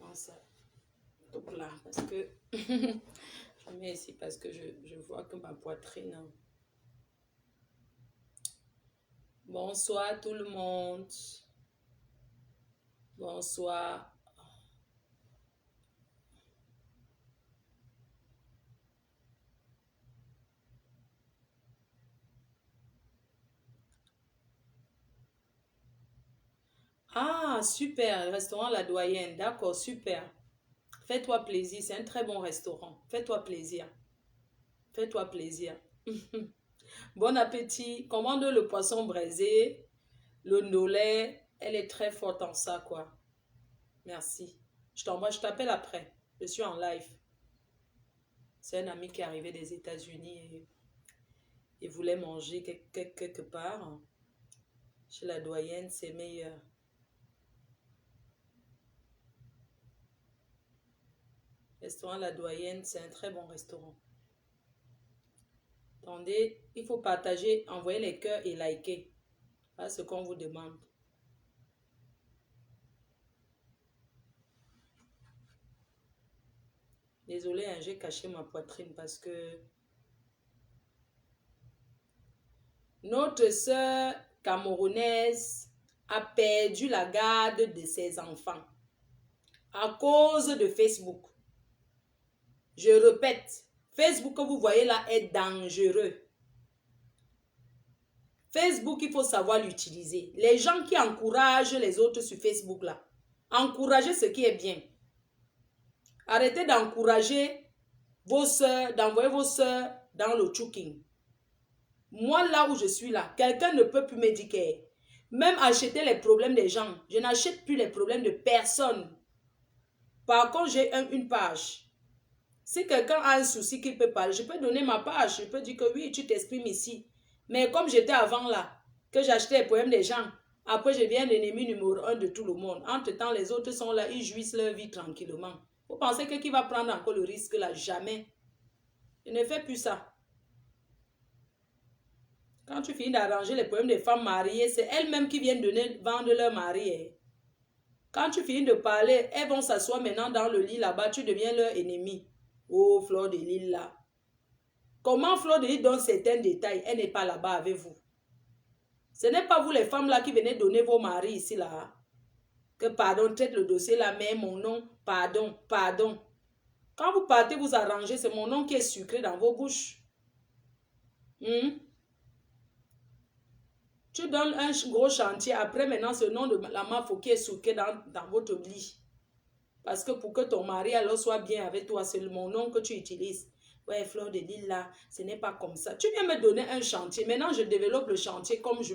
prends ça. Donc là, parce que je mets ici parce que je vois que ma poitrine. Bonsoir tout le monde. Bonsoir. Ah, super, restaurant La Doyenne. D'accord, super. Fais-toi plaisir, c'est un très bon restaurant. Fais-toi plaisir. Fais-toi plaisir. Bon appétit. Commande le poisson braisé, le nollet. Elle est très forte en ça, quoi. Merci. Je t'envoie, je t'appelle après. Je suis en live. C'est un ami qui est arrivé des États-Unis et voulait manger quelque part. Chez La Doyenne, c'est meilleur. Restaurant La Doyenne, c'est un très bon restaurant. Attendez, il faut partager, envoyer les cœurs et liker. Voilà ce qu'on vous demande. Désolée, hein, j'ai caché ma poitrine parce que notre sœur camerounaise a perdu la garde de ses enfants à cause de Facebook. Je répète, Facebook que vous voyez là est dangereux. Facebook, il faut savoir l'utiliser. Les gens qui encouragent les autres sur Facebook là, encouragez ce qui est bien. Arrêtez d'encourager vos soeurs, d'envoyer vos soeurs dans le choking. Moi, là où je suis là, quelqu'un ne peut plus m'éduquer. Même acheter les problèmes des gens. Je n'achète plus les problèmes de personne. Par contre, j'ai une page. Si quelqu'un a un souci qu'il peut parler, je peux donner ma page. Je peux dire que oui, tu t'exprimes ici. Mais comme j'étais avant là, que j'achetais les problèmes des gens, après je deviens l'ennemi numéro 1 de tout le monde. Entre-temps, les autres sont là, ils jouissent leur vie tranquillement. Vous pensez que qui va prendre encore le risque là? Jamais. Je ne fais plus ça. Quand tu finis d'arranger les problèmes des femmes mariées, c'est elles-mêmes qui viennent vendre leur mari. Quand tu finis de parler, elles vont s'asseoir maintenant dans le lit là-bas, tu deviens leur ennemi. Oh, Fleur de Lille là. Comment Fleur de Lille donne certains détails? Elle n'est pas là-bas avec vous. Ce n'est pas vous les femmes là qui venez donner vos maris ici là. Que pardon, traite le dossier là, mais mon nom, pardon, pardon. Quand vous partez vous arranger, c'est mon nom qui est sucré dans vos bouches. Tu donnes un gros chantier, après maintenant ce nom de la mafia qui est sucré dans votre lit. Parce que pour que ton mari alors soit bien avec toi, c'est mon nom que tu utilises. Ouais, Fleur de Lille là, ce n'est pas comme ça. Tu viens me donner un chantier. Maintenant, je développe le chantier comme je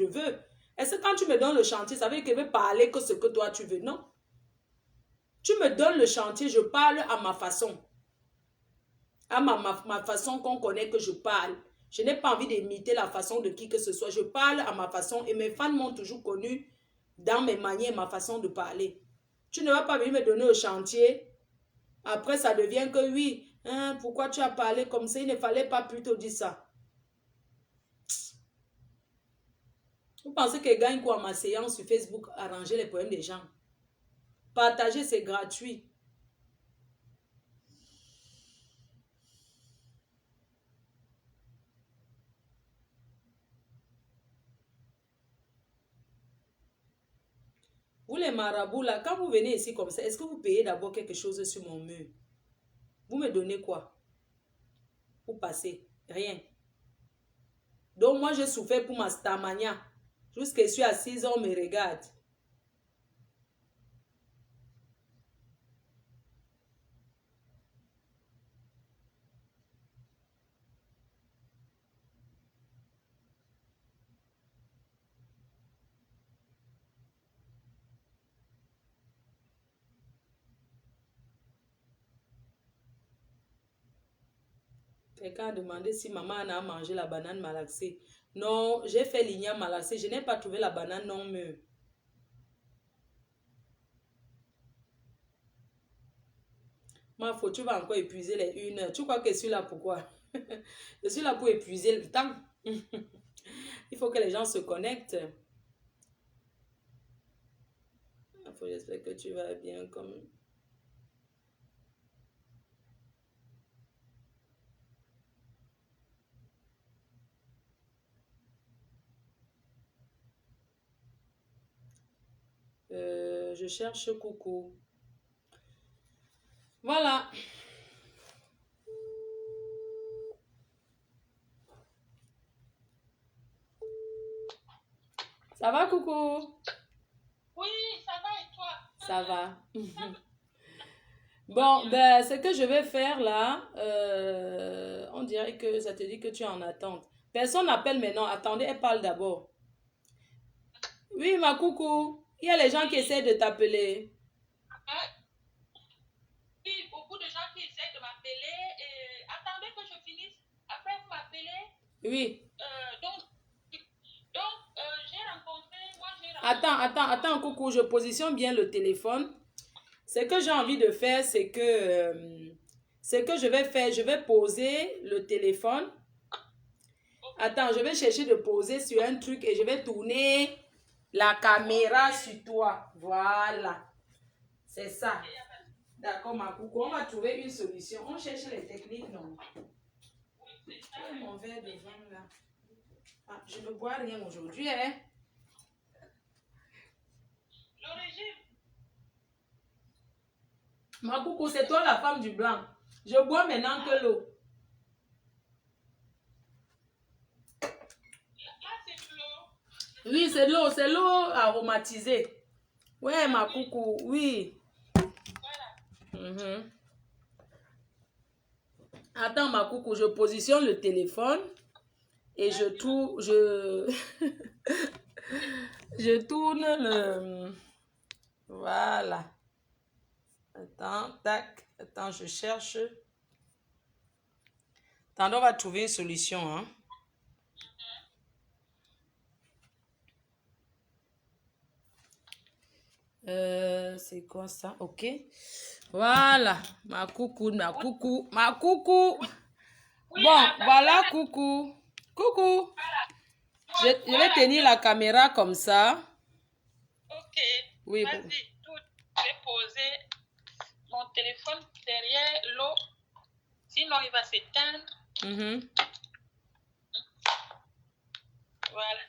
veux. Est-ce que quand tu me donnes le chantier, ça veut dire que je vais parler que ce que toi tu veux? Non. Tu me donnes le chantier, je parle à ma façon. À ma façon qu'on connaît que je parle. Je n'ai pas envie d'imiter la façon de qui que ce soit. Je parle à ma façon et mes fans m'ont toujours connu dans mes manières, ma façon de parler. Tu ne vas pas venir me donner le chantier. Après, ça devient que oui. Hein, pourquoi tu as parlé comme ça? Il ne fallait pas plutôt dire ça. Vous pensez que gagne quoi ma séance sur Facebook, arranger les problèmes des gens? Partager, c'est gratuit. Vous les marabouts là, quand vous venez ici comme ça, est-ce que vous payez d'abord quelque chose sur mon mur? Vous me donnez quoi? Pour passer? Rien. Donc moi, j'ai souffert pour ma stamania. Jusqu'à je suis assise, on me regarde. Quelqu'un a demandé si maman a mangé la banane malaxée. Non, j'ai fait l'igname malaxée. Je n'ai pas trouvé la banane non mûre. Ma faute, tu vas encore épuiser les 1 heure. Tu crois que je suis là pour quoi? Je suis là pour épuiser le temps. Il faut que les gens se connectent. J'espère que tu vas bien comme... Je cherche coucou. Voilà. Ça va, coucou? Oui, ça va et toi? Ça va. Bon, ben, ce que je vais faire là, on dirait que ça te dit que tu es en attente. Personne n'appelle maintenant. Attendez, elle parle d'abord. Oui, ma coucou. Il y a les gens qui essaient de t'appeler. Oui, beaucoup de gens qui essaient de m'appeler. Et attendez que je finisse. Après, vous m'appelez. Oui. J'ai rencontré. Attends, coucou. Je positionne bien le téléphone. Ce que j'ai envie de faire, c'est que ce que je vais faire, je vais poser le téléphone. Attends, je vais chercher de poser sur un truc et je vais tourner la caméra sur toi. Voilà. C'est ça. D'accord, ma coucou. On va trouver une solution. On cherche les techniques, non? Mon verre de vin là. Ah, je ne bois rien aujourd'hui, hein? Le régime. Ma coucou, c'est toi la femme du blanc. Je bois maintenant que l'eau. Là, c'est de l'eau. Oui, c'est l'eau aromatisée. Ouais, ma coucou, oui. Voilà. Attends, ma coucou, je positionne le téléphone et je tourne, je tourne le... Voilà. Attends, tac. Attends, je cherche. Attends, on va trouver une solution, hein. C'est quoi ça? Ok. Voilà. Ma coucou, ma coucou, ma coucou. Oui, Bon, voilà, coucou. Coucou. Je vais tenir la caméra comme ça. Ok. Oui. Vas-y, je vais poser mon téléphone derrière l'eau. Sinon, il va s'éteindre. Voilà.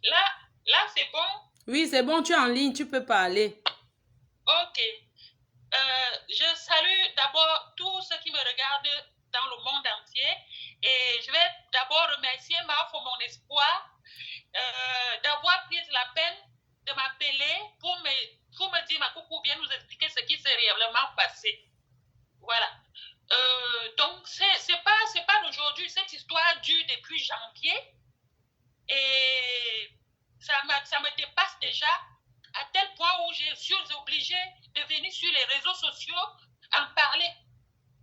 Là, c'est bon? Oui, c'est bon, tu es en ligne, tu peux parler. Ok. Je salue d'abord tous ceux qui me regardent dans le monde entier et je vais d'abord remercier Mao pour mon espoir d'avoir pris la peine de m'appeler pour me dire, ma coucou, viens nous expliquer ce qui s'est réellement passé. Voilà. Donc, c'est pas d'aujourd'hui. Cette histoire dure depuis janvier et ça me dépasse déjà à tel point où je suis obligée de venir sur les réseaux sociaux en parler.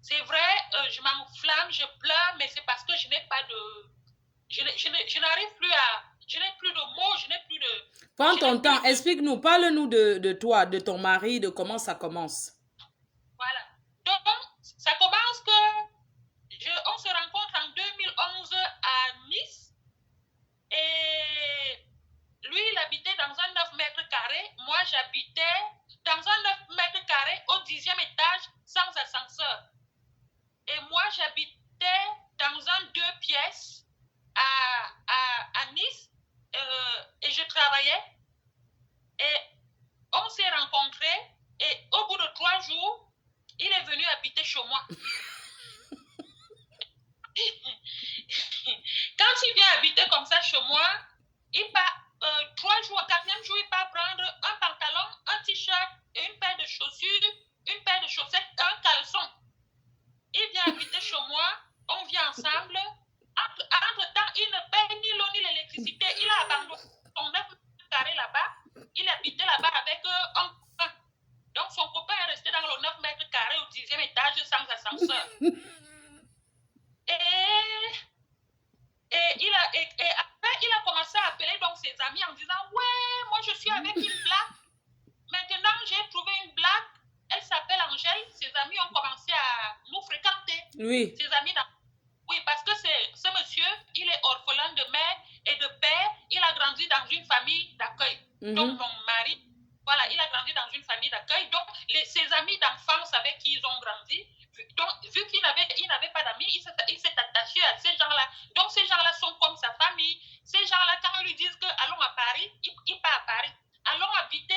C'est vrai, je m'enflamme, je pleure, mais c'est parce que je n'ai pas de... Je n'arrive plus à... Je n'ai plus de mots, je n'ai plus de... Prends ton temps, explique-nous, parle-nous de toi, de ton mari, de comment ça commence. Voilà. Donc, ça commence que on se rencontre en 2011 à Nice et lui, il habitait dans un 9 mètres carrés. Moi, j'habitais dans un 9 mètres carrés au 10e étage sans ascenseur. Et moi, j'habitais dans un 2 pièces à Nice et je travaillais. Et on s'est rencontrés et au bout de 3 jours, il est venu habiter chez moi. Quand il vient habiter comme ça chez moi, il part 3 jours, 4e jour, il part prendre un pantalon, un t-shirt et une paire de chaussures, une paire de chaussettes, un caleçon. Il vient habiter chez moi, on vit ensemble. Entre-temps, il ne paye ni l'eau ni l'électricité. Il a abandonné son 9 mètres carrés là-bas. Il habitait là-bas avec un copain. Donc, son copain est resté dans le 9 mètres carrés au 10e étage sans ascenseur. Et après, il a commencé à appeler donc ses amis en disant « Ouais, moi je suis avec une blague. Maintenant, j'ai trouvé une blague. Elle s'appelle Angèle. » Ses amis ont commencé à nous fréquenter. Oui. Ses amis oui, parce que ce monsieur, il est orphelin de mère et de père. Il a grandi dans une famille d'accueil. Donc, mon mari, voilà, il a grandi dans une famille d'accueil. Donc, ses amis d'enfance avec qui ils ont grandi, donc, vu qu'il n'avait pas d'amis, il s'est attaché à ces gens-là. Donc, ces gens-là sont comme sa famille. Ces gens-là, quand ils lui disent que allons à Paris, il part à Paris. Allons habiter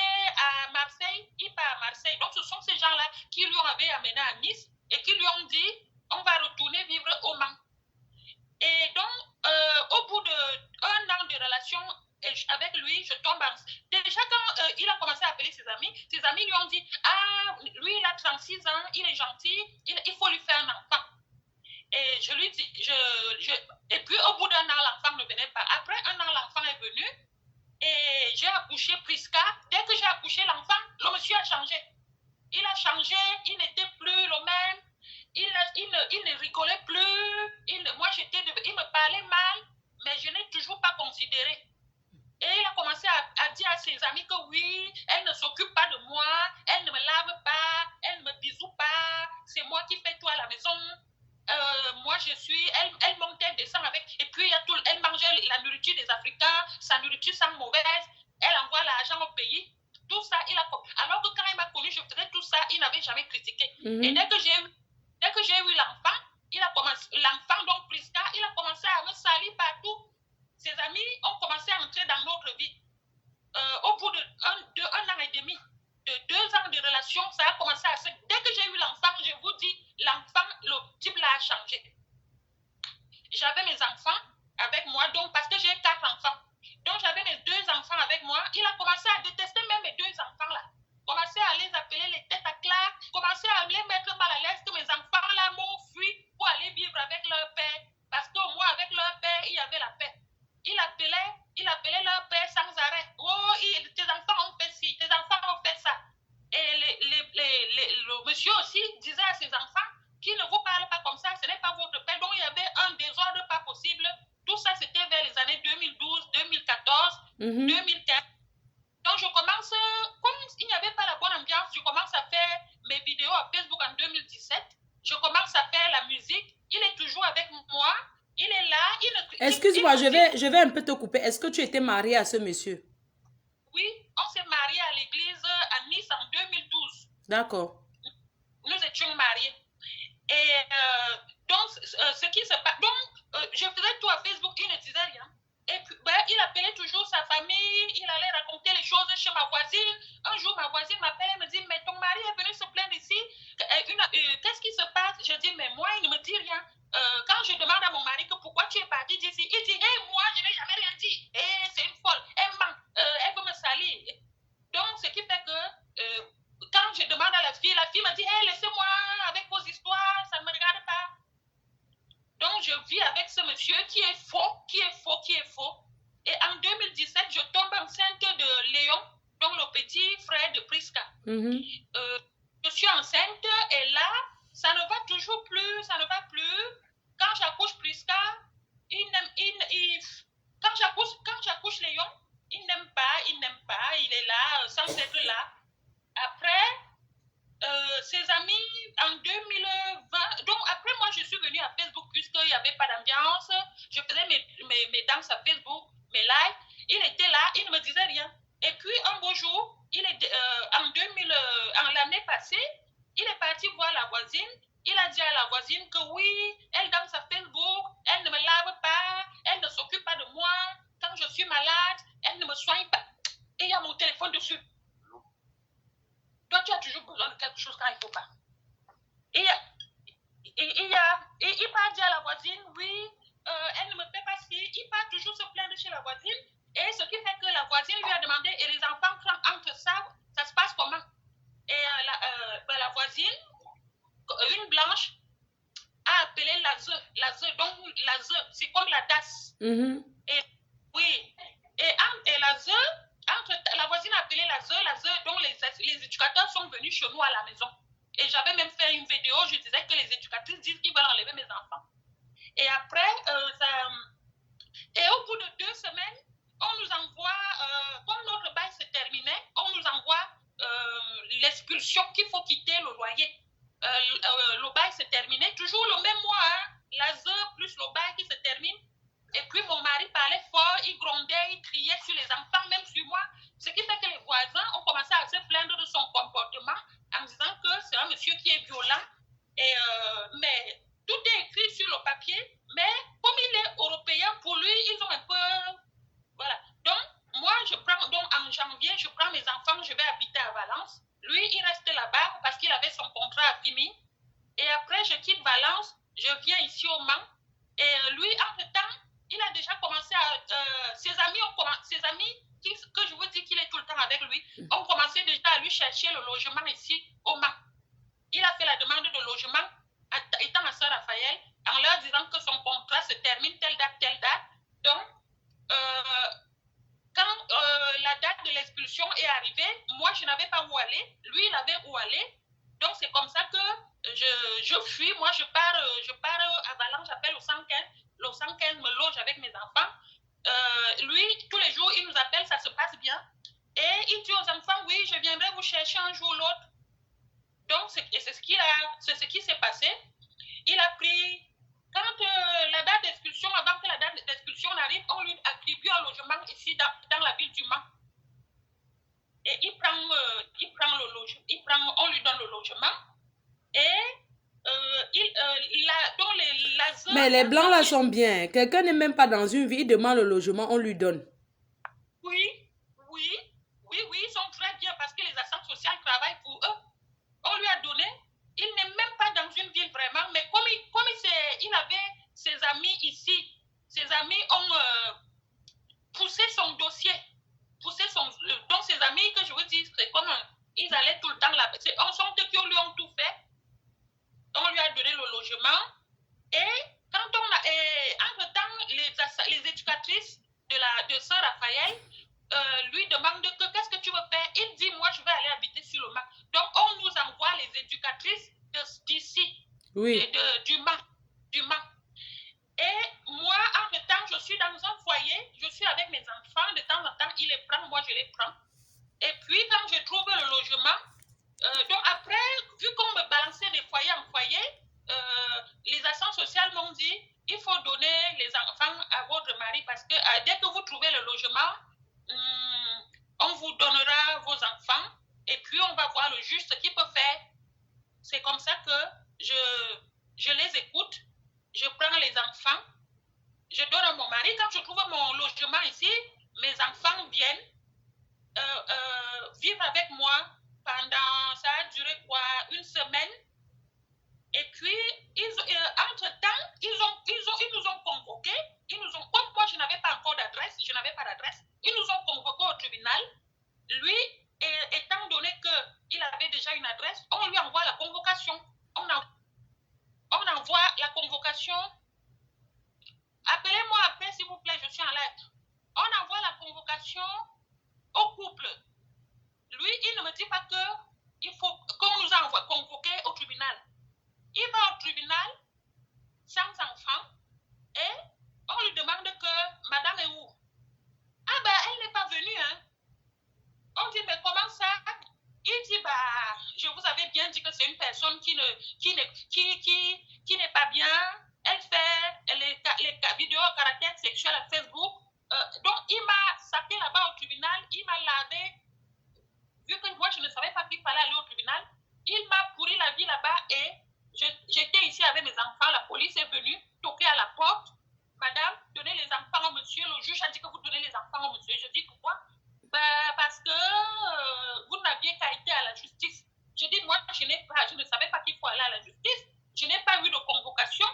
ont dit, ah, lui, il a 36 ans, il est gentil, il faut lui faire un enfant. Et je lui dis, et puis au bout d'un an, l'enfant ne venait pas. Après un an, l'enfant est venu et j'ai accouché Prisca. Dès que j'ai accouché l'enfant, le monsieur a changé. Il a changé, il n'était plus le même, il ne rigolait plus, moi il me parlait mal, mais je n'ai toujours pas considéré. Et il a commencé à dire à ses amis que oui, elle ne s'occupe pas de moi, elle ne me lave pas, elle ne me bisoue pas, c'est moi qui fais tout à la maison. Moi elle monte, elle descend avec, et puis elle mangeait la nourriture des Africains, sa nourriture sent mauvaise, elle envoie l'argent au pays. Tout ça, alors que quand il m'a connu, je faisais tout ça, il n'avait jamais critiqué. Et dès que j'ai eu l'enfant, l'enfant, donc Prisca, il a commencé à me salir partout. Ses amis ont commencé à entrer dans notre vie. Au bout d'un an et demi, de 2 ans de relation, ça a commencé à se... Dès que j'ai eu l'enfant, je vous dis, l'enfant, le type là a changé. J'avais mes enfants avec moi, donc parce que j'ai 4 enfants. Donc j'avais mes 2 enfants avec moi. Il a commencé à détester même mes 2 enfants là. Commencé à les appeler les têtes à claque, commencé à les mettre mal à l'aise que mes enfants là m'ont fui pour aller vivre avec leur père. Parce qu'au moins avec leur père, il y avait la paix. Il appelait leur père sans arrêt. Oh, tes enfants ont fait ci, tes enfants ont fait ça. Et le monsieur aussi disait à ses enfants qu'il ne vous parle pas comme ça, ce n'est pas votre père. Donc il y avait un désordre pas possible. Tout ça, c'était vers les années 2012, 2014, 2015. Donc je commence, comme il n'y avait pas la bonne ambiance, je commence à faire mes vidéos à Facebook en 2017. Je commence à faire la musique. Il est toujours avec moi. Il est là. Excuse-moi, je vais un peu te couper. Est-ce que tu étais mariée à ce monsieur? Oui, on s'est mariés à l'église à Nice en 2012. D'accord. Nous étions mariés. Et donc, ce qui se passe... Donc, je faisais tout à Facebook, il ne disait rien. Et puis, il appelait toujours sa famille, il allait raconter les choses chez ma voisine. Un jour, ma voisine m'appelle et me dit, mais ton mari est venu se plaindre ici. Qu'est-ce qui se passe? Je dis, mais moi, il ne me dit rien. Quand je demande à mon mari que pourquoi tu es parti d'ici, il dit, hey, moi, je n'ai jamais rien dit. Et c'est une folle. Elle ment. Elle veut me salir. Donc, ce qui fait que quand je demande à la fille me dit, hey, laissez-moi avec vos histoires, ça ne me regarde pas. Donc, je vis avec ce monsieur qui est faux. Et en 2017, je tombe enceinte de Léon, donc le petit frère de Prisca. Je suis enceinte et là, ça ne va toujours plus, ça ne va plus. Quand j'accouche Prisca, quand j'accouche Léon, il n'aime pas, il est là, sans être là. Après, ses amis, en 2020, donc après moi, je suis venue à Facebook puisqu'il n'y avait pas d'ambiance. Je faisais mes danses à Facebook, mes lives. Il était là, il ne me disait rien. Et puis, un beau jour, en l'année passée, il est parti voir la voisine. Il a dit à la voisine que oui, elle danse à Facebook, elle ne me lave pas, elle ne s'occupe pas de moi. Quand je suis malade, elle ne me soigne pas. Et il y a mon téléphone dessus. Toi, tu as toujours besoin de quelque chose quand il ne faut pas. Et il part dire à la voisine, oui, elle ne me fait pas ci. Il part toujours se plaindre chez la voisine. Et ce qui fait que la voisine lui a demandé, et les enfants, entre ça se passe comment? Et la voisine, une blanche, a appelé la ZE. Donc, la ZE, c'est comme la DAS. Et oui. Et la ZE, la voisine a appelé la ZE, donc les éducateurs sont venus chez nous à la maison. Et j'avais même fait une vidéo, je disais que les éducatrices disent qu'ils veulent enlever mes enfants. Et après, et au bout de 2 semaines, on nous envoie, comme notre bail se terminait, on nous envoie l'expulsion qu'il faut quitter le loyer. Le bail se terminait, toujours le même mois, hein, la ZE plus le bail qui se termine. Et puis mon mari parlait fort, il grondait, il criait sur les enfants, même sur moi. Ce qui fait que les voisins ont commencé à se plaindre de son comportement en disant que c'est un monsieur qui est violent. Mais tout est écrit sur le papier, mais comme il est européen, pour lui, ils ont un peu... Voilà. Donc, moi, en janvier, je prends mes enfants, je vais habiter à Valence. Lui, il reste là-bas parce qu'il avait son contrat fini. Et après, je quitte Valence, je viens ici au Mans. Et lui, entre-temps, il a déjà commencé à... ses amis que je vous dis qu'il est tout le temps avec lui, on commençait déjà à lui chercher le logement ici au Mans. Il a fait la demande de logement étant à Saint-Raphaël en leur disant que son contrat se termine telle date, telle date. Donc, quand la date de l'expulsion est arrivée, moi, je n'avais pas où aller. Lui, il avait où aller. Donc, c'est comme ça que je fuis. Moi, je pars à Valence, j'appelle au 115. Le 115 me loge avec mes enfants. Lui, tous les jours, il nous appelle, ça se passe bien. Et il dit aux enfants, oui, je viendrai vous chercher un jour ou l'autre. Donc, c'est ce qui s'est passé. Il a pris, quand la date d'expulsion, avant que la date d'expulsion arrive, on lui attribue un logement ici dans la ville du Mans. Et il prend le logement, on lui donne le logement. Et mais les blancs là sont bien. Quelqu'un n'est même pas dans une ville, il demande le logement, on lui donne. Oui, ils sont très bien parce que les assistantes sociales travaillent pour eux. On lui a donné, il n'est même pas dans une ville vraiment, mais comme il avait ses amis ici, ses amis ont poussé son dossier, donc ses amis, que je veux dire, c'est comme ils allaient tout le temps là, on sont eux qui lui ont tout fait, on lui a donné le logement, et quand entre-temps, les éducatrices de Saint-Raphaël lui demandent qu'est-ce que tu veux faire. Il dit, moi, je vais aller habiter sur le Mans. Donc, on nous envoie les éducatrices d'ici, oui. du Mans. Et moi, entre-temps, je suis dans un foyer, je suis avec mes enfants, de temps en temps, il les prend, moi, je les prends. Et puis, quand je trouve le logement, donc après, vu qu'on me balançait de foyer en foyer, les assistantes sociales m'ont dit, il faut donner les enfants à votre mari parce que dès que vous trouvez le logement, on vous donnera vos enfants et puis on va voir le juge ce qu'il peut faire. C'est comme ça que je les écoute, je prends les enfants, je donne à mon mari. Quand je trouve mon logement ici, mes enfants viennent vivre avec moi pendant, ça a duré quoi, une semaine. Et puis, entre-temps, ils nous ont convoqués. Comme moi, je n'avais pas encore d'adresse, ils nous ont convoqués au tribunal. Lui, étant donné qu'il avait déjà une adresse, on lui envoie la convocation. On envoie la convocation. Appelez-moi après, s'il vous plaît, je suis en lettre. On envoie la convocation au couple. Lui, il ne me dit pas qu'il faut qu'on nous envoie convoquer au tribunal. Il va au tribunal sans enfant et on lui demande que madame est où? Ah ben, elle n'est pas venue, hein. On dit, mais comment ça? Il dit, bah, je vous avais bien dit que c'est une personne qui n'est pas bien. Elle fait les vidéos à caractère sexuel à Facebook. Donc, il m'a saqué là-bas au tribunal. Il m'a lavé. Vu que moi, je ne savais pas qu'il fallait aller au tribunal, il m'a pourri la vie là-bas et j'étais ici avec mes enfants. La police est venue toquer à la porte. Madame, donnez les enfants au monsieur. Le juge a dit que vous donnez les enfants au monsieur. Je dis pourquoi? Parce que vous n'aviez qu'à être à la justice. Je dis, moi, je ne savais pas qu'il faut aller à la justice. Je n'ai pas eu de convocation.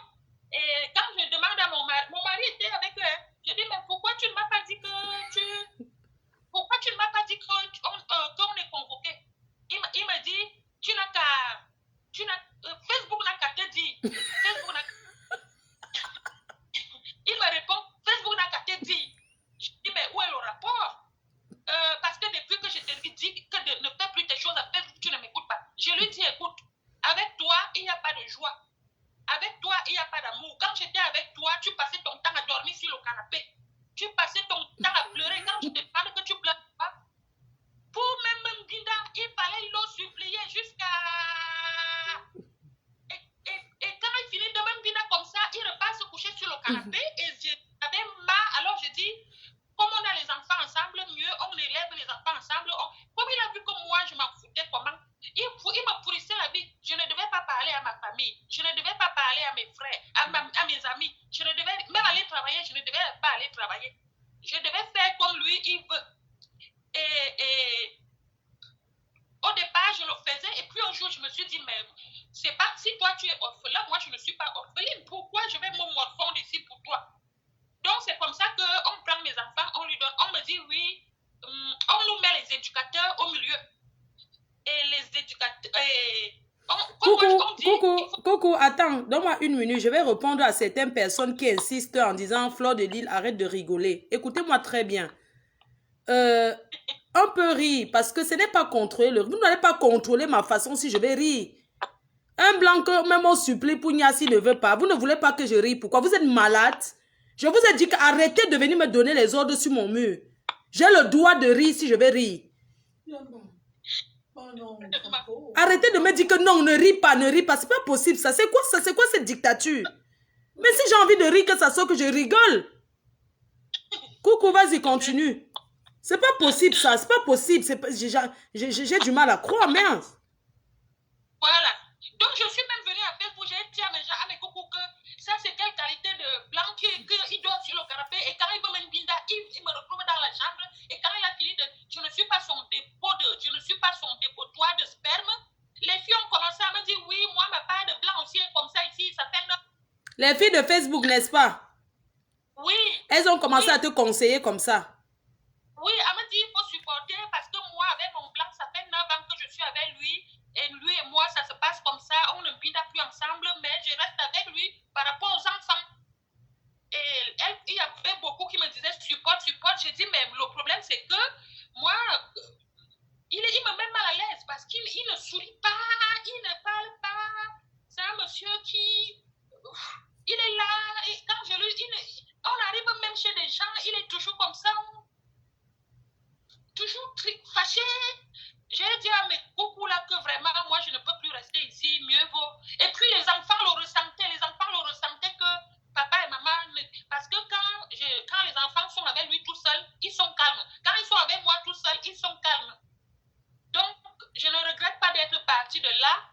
Et quand je demande à mon mari était avec eux. Je dis, mais pourquoi tu ne m'as pas dit qu'on est convoqué? Il me dit, Facebook n'a qu'à te dire. Il me répond, Facebook n'a qu'à te dire. Je dis, mais où est le rapport? Parce que depuis que je te dis que ne fais plus tes choses à Facebook, tu ne m'écoutes pas. Je lui dis, écoute, avec toi, il n'y a pas de joie. Avec toi, il n'y a pas d'amour. Quand j'étais avec toi, tu passais ton temps à dormir sur le canapé. Tu passais ton temps à pleurer. Quand je te parle que tu pleures pas, pour même Guinda, il fallait le supplier jusqu'à... Et quand il finit de même Guinda comme ça, il repart se coucher sur le canapé et j'avais marre. Alors je dis, comme on a les enfants ensemble, mieux on élève les enfants ensemble. Comme il a vu que moi, je m'en foutais comment, il me pourrissait la vie. Je ne devais pas parler à ma famille. Je ne devais pas parler à mes frères, à mes amis. Je ne devais même aller travailler. Je ne devais pas aller travailler. Je devais faire comme lui, il veut. Et au départ, je le faisais. Et puis un jour, je me suis dit, mais c'est pas si toi tu es orphelin, moi je ne suis pas orpheline. Pourquoi je vais me morfondre ici pour toi? Donc c'est comme ça qu'on prend mes enfants, on lui donne. On me dit, oui, on nous met les éducateurs au milieu. Et les éducateurs... Coucou, attends, donne-moi une minute. Je vais répondre à certaines personnes qui insistent en disant Fleur de Lille, arrête de rigoler. Écoutez-moi très bien. On peut rire parce que ce n'est pas contrôlé. Vous n'allez pas contrôler ma façon si je vais rire. Un blanc que même on supplie Pugna s'il ne veut pas. Vous ne voulez pas que je rie. Pourquoi? Vous êtes malade. Je vous ai dit qu'arrêtez de venir me donner les ordres sur mon mur. J'ai le droit de rire si je vais rire. Arrêtez de me dire que non, ne ris pas, ne ris pas. C'est pas possible ça. C'est quoi ça? C'est quoi cette dictature? Mais si j'ai envie de rire, que ça soit que je rigole. Coucou, vas-y, continue. C'est pas possible ça. C'est pas possible. J'ai du mal à croire, merde. Voilà. Donc, je suis même venue à Facebook, j'ai dit à mes gens, à mes coucous, que ça, c'est quelle qualité de blanc qu'il dort sur le canapé, et quand il veut me binda, il me retrouve dans la chambre, et quand il a fini de... Je ne suis pas son dépotoir de sperme. Les filles ont commencé à me dire, oui, moi, ma part de blanc aussi est comme ça ici, ça fait... Les filles de Facebook, n'est-ce pas? Oui. Elles ont commencé à te conseiller comme ça. Oui, elle me dit, il faut supporter, parce que moi, avec mon blanc, ça fait 9 ans que je suis avec lui. Et lui et moi, ça se passe comme ça. On ne vit plus ensemble, mais je reste avec lui par rapport aux enfants. Et il y avait beaucoup qui me disaient support. J'ai dit, mais le problème, c'est que moi, il me met mal à l'aise parce qu'il ne sourit pas, il ne parle pas. C'est un monsieur qui... Il est là. Et quand je lui... on arrive même chez des gens, il est toujours comme ça. Toujours fâché. J'ai dit à mes coucous là que vraiment, moi, je ne peux plus rester ici, mieux vaut. Et puis, les enfants le ressentaient que papa et maman... Parce que quand les enfants sont avec lui tout seuls, ils sont calmes. Quand ils sont avec moi tout seuls, ils sont calmes. Donc, je ne regrette pas d'être partie de là.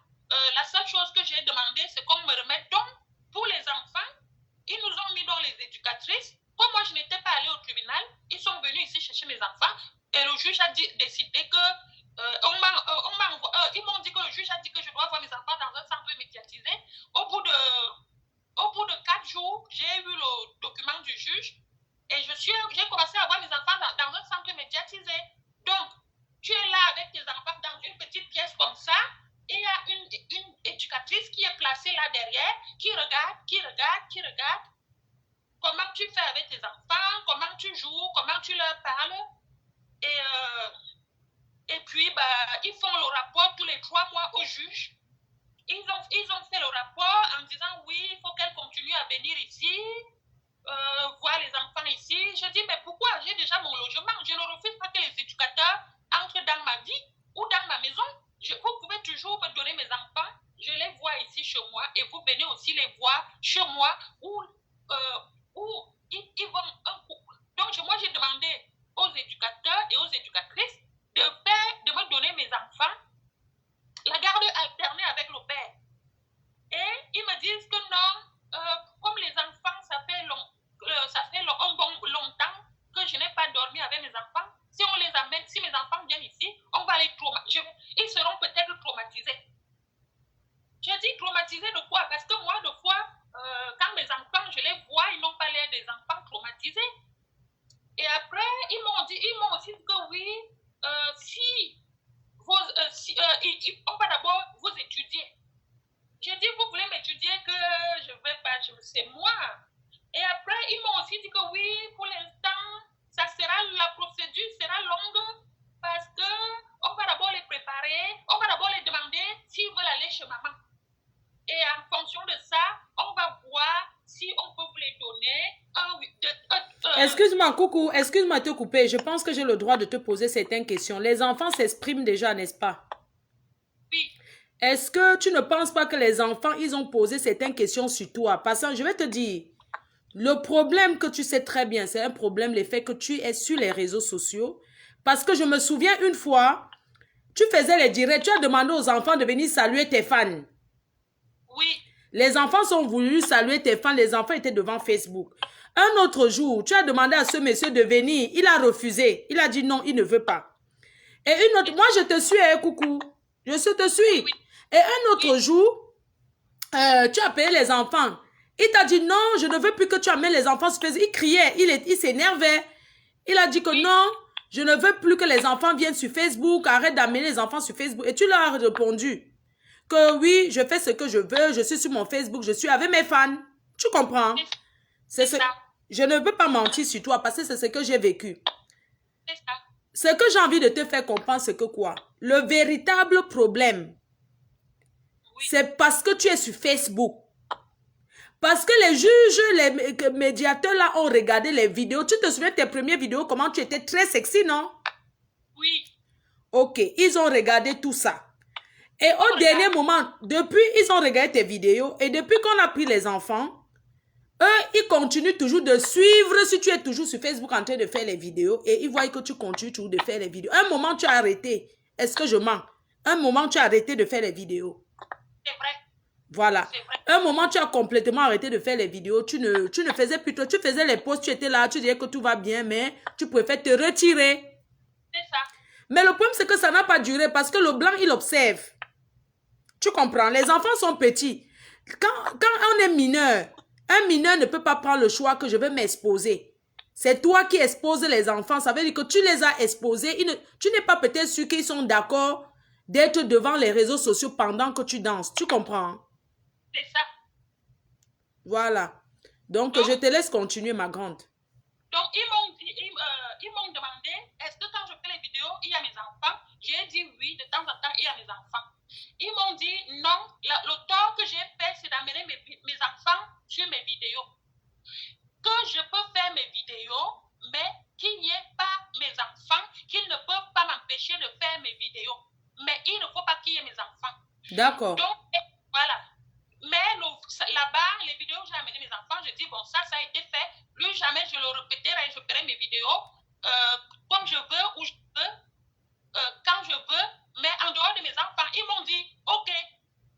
La seule chose que j'ai demandé, c'est qu'on me remette. Donc, pour les enfants, ils nous ont mis dans les éducatrices. Comme moi, je n'étais pas allée au tribunal, ils sont venus ici chercher mes enfants. Et le juge a décidé que... ils m'ont dit que le juge a dit que je dois voir mes enfants dans un centre médiatisé. Au bout de 4 jours, j'ai eu le document du juge et j'ai commencé à voir mes enfants dans un centre médiatisé. Donc, tu es là avec tes enfants dans une petite pièce comme ça et il y a une éducatrice qui est placée là derrière, qui regarde comment tu fais avec tes enfants, comment tu joues, comment tu leur parles. Et puis, ils font le rapport tous les 3 mois au juge. Ils ont fait le rapport en disant, oui, il faut qu'elle continue à venir ici, voir les enfants ici. Je dis, mais pourquoi? J'ai déjà mon logement. Je ne refuse pas que les éducateurs entrent dans ma vie ou dans ma maison. Vous pouvez toujours me donner mes enfants. Je les vois ici chez moi et vous venez aussi les voir chez moi où ils vont un couple. Donc, moi, j'ai demandé aux éducateurs et aux éducatrices de me donner mes enfants, la garde alternée avec le père. Et ils me disent que non, comme les enfants, ça fait longtemps que je n'ai pas dormi avec mes enfants. Si on les amène, si mes enfants viennent ici, on va les traumatiser. Ils seront peut-être traumatisés. J'ai dit traumatisés de quoi? Parce que moi, de fois, quand mes enfants, je les vois, ils n'ont pas l'air des enfants traumatisés. Et après, ils m'ont aussi dit que oui, on va d'abord vous étudier. J'ai dit, vous voulez m'étudier que je ne vais pas, c'est moi. Et après, ils m'ont aussi dit que oui, pour l'instant, la procédure sera longue parce qu'on va d'abord les préparer, on va d'abord les demander s'ils veulent aller chez maman. Et en fonction de ça, on va voir si on peut vous les donner. Excuse-moi, coucou, excuse-moi de te couper. Je pense que j'ai le droit de te poser certaines questions. Les enfants s'expriment déjà, n'est-ce pas? Oui. Est-ce que tu ne penses pas que les enfants, ils ont posé certaines questions sur toi? Parce que je vais te dire, le problème que tu sais très bien, c'est un problème, le fait que tu es sur les réseaux sociaux. Parce que je me souviens une fois, tu faisais les directs, tu as demandé aux enfants de venir saluer tes fans. Oui. Les enfants sont venus saluer tes fans, les enfants étaient devant Facebook. Un autre jour, tu as demandé à ce monsieur de venir, il a refusé. Il a dit non, il ne veut pas. Et une autre, moi je te suis, coucou. Je te suis. Oui. Et un autre jour, tu as payé les enfants. Il t'a dit non, je ne veux plus que tu amènes les enfants sur Facebook. Il criait, il s'énervait. Il a dit que non, Je ne veux plus que les enfants viennent sur Facebook. Arrête d'amener les enfants sur Facebook. Et tu leur as répondu que oui, je fais ce que je veux. Je suis sur mon Facebook. Je suis avec mes fans. Tu comprends? C'est ça. Je ne veux pas mentir sur toi parce que c'est ce que j'ai vécu. C'est ça. Ce que j'ai envie de te faire comprendre, c'est que quoi? Le véritable problème, Oui. c'est parce que tu es sur Facebook. Parce que les juges, les médiateurs là ont regardé les vidéos. Tu te souviens de tes premières vidéos, comment tu étais très sexy, non? Oui. Ok, ils ont regardé tout ça. Et au dernier moment, depuis, ils ont regardé tes vidéos. Et depuis qu'on a pris les enfants, eux, ils continuent toujours de suivre si tu es toujours sur Facebook en train de faire les vidéos. Et ils voient que tu continues toujours de faire les vidéos. Un moment, tu as arrêté. Est-ce que je mens? Un moment, tu as arrêté de faire les vidéos. C'est vrai. Voilà. Un moment, tu as complètement arrêté de faire les vidéos. Tu ne faisais plus trop. Tu faisais les posts, tu étais là, tu disais que tout va bien, mais tu préfères te retirer. C'est ça. Mais le problème, c'est que ça n'a pas duré parce que le blanc, il observe. Tu comprends? Les enfants sont petits. Quand on est mineur, un mineur ne peut pas prendre le choix que je vais m'exposer. C'est toi qui exposes les enfants. Ça veut dire que tu les as exposés. Tu n'es pas peut-être sûr qu'ils sont d'accord d'être devant les réseaux sociaux pendant que tu danses. Tu comprends? C'est ça. Voilà. Donc, je te laisse continuer, ma grande. Donc, ils m'ont demandé, est-ce que quand je fais les vidéos, il y a mes enfants? J'ai dit oui, de temps en temps, il y a mes enfants. Ils m'ont dit non, le tort que j'ai fait, c'est d'amener mes enfants sur mes vidéos. Que je peux faire mes vidéos, mais qu'il n'y ait pas mes enfants, qu'ils ne peuvent pas m'empêcher de faire mes vidéos. Mais il ne faut pas qu'il y ait mes enfants. D'accord. Donc, voilà. Mais là-bas, les vidéos où j'ai amené mes enfants, je dis, bon, ça a été fait. Plus jamais je le répéterai, je ferai mes vidéos comme je veux, où je veux, quand je veux. Mais en dehors de mes enfants, ils m'ont dit, OK.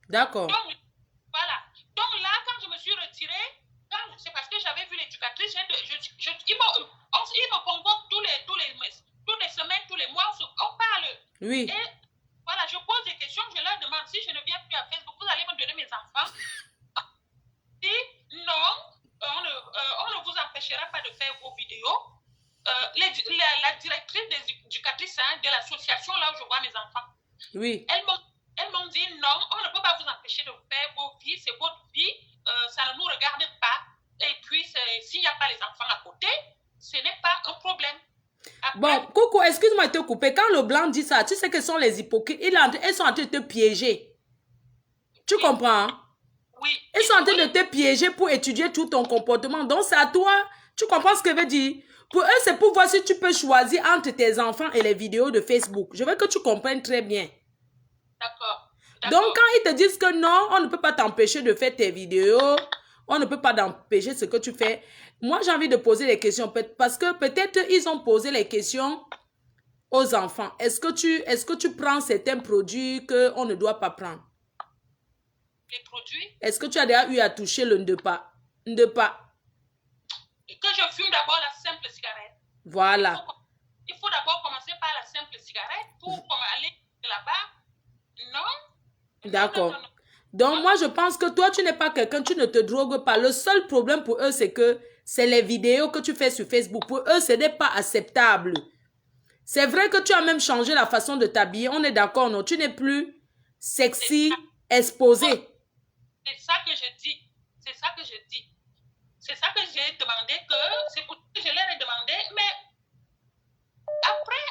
D'accord. Donc, voilà. Donc là, quand je me suis retirée, c'est parce que j'avais vu l'éducatrice, ils me convoquent toutes les semaines, tous les mois, on parle. Oui. Et voilà, je pose des questions, je leur demande si je ne viens plus à Facebook, vous allez me donner mes enfants. Si non, on ne vous empêchera pas de faire vos vidéos. La directrice des éducatrices de l'association, là où je vois mes enfants, oui. elles m'ont dit non, on ne peut pas vous empêcher de faire vos vies, c'est votre vie, ça ne nous regarde pas. Et puis, s'il n'y a pas les enfants à côté, ce n'est pas un problème. Après, bon, Coucou, excuse-moi de te couper. Quand le blanc dit ça, tu sais que sont les hypocrites. Ils sont en train de te piéger. Tu comprends? Oui. Ils sont en train de te piéger pour étudier tout ton comportement. Donc, c'est à toi. Tu comprends ce que je veux dire? Pour eux, c'est pour voir si tu peux choisir entre tes enfants et les vidéos de Facebook. Je veux que tu comprennes très bien. D'accord. Donc, quand ils te disent que non, on ne peut pas t'empêcher de faire tes vidéos, on ne peut pas t'empêcher ce que tu fais. Moi, j'ai envie de poser les questions parce que peut-être ils ont posé les questions aux enfants. Est-ce que tu prends certains produits qu'on ne doit pas prendre? Les produits? Est-ce que tu as déjà eu à toucher le ndepa? Ndepa. Que je fume d'abord la simple cigarette. Voilà. Il faut d'abord commencer par la simple cigarette pour aller là-bas. Non. D'accord. Non. Donc, moi, je pense que toi, tu n'es pas quelqu'un, tu ne te drogues pas. Le seul problème pour eux, c'est que c'est les vidéos que tu fais sur Facebook. Pour eux, ce n'est pas acceptable. C'est vrai que tu as même changé la façon de t'habiller. On est d'accord, non? Tu n'es plus sexy, exposé. C'est ça que je dis. C'est ça que je dis. C'est ça que j'ai demandé, c'est pour ça que je leur ai demandé, mais après,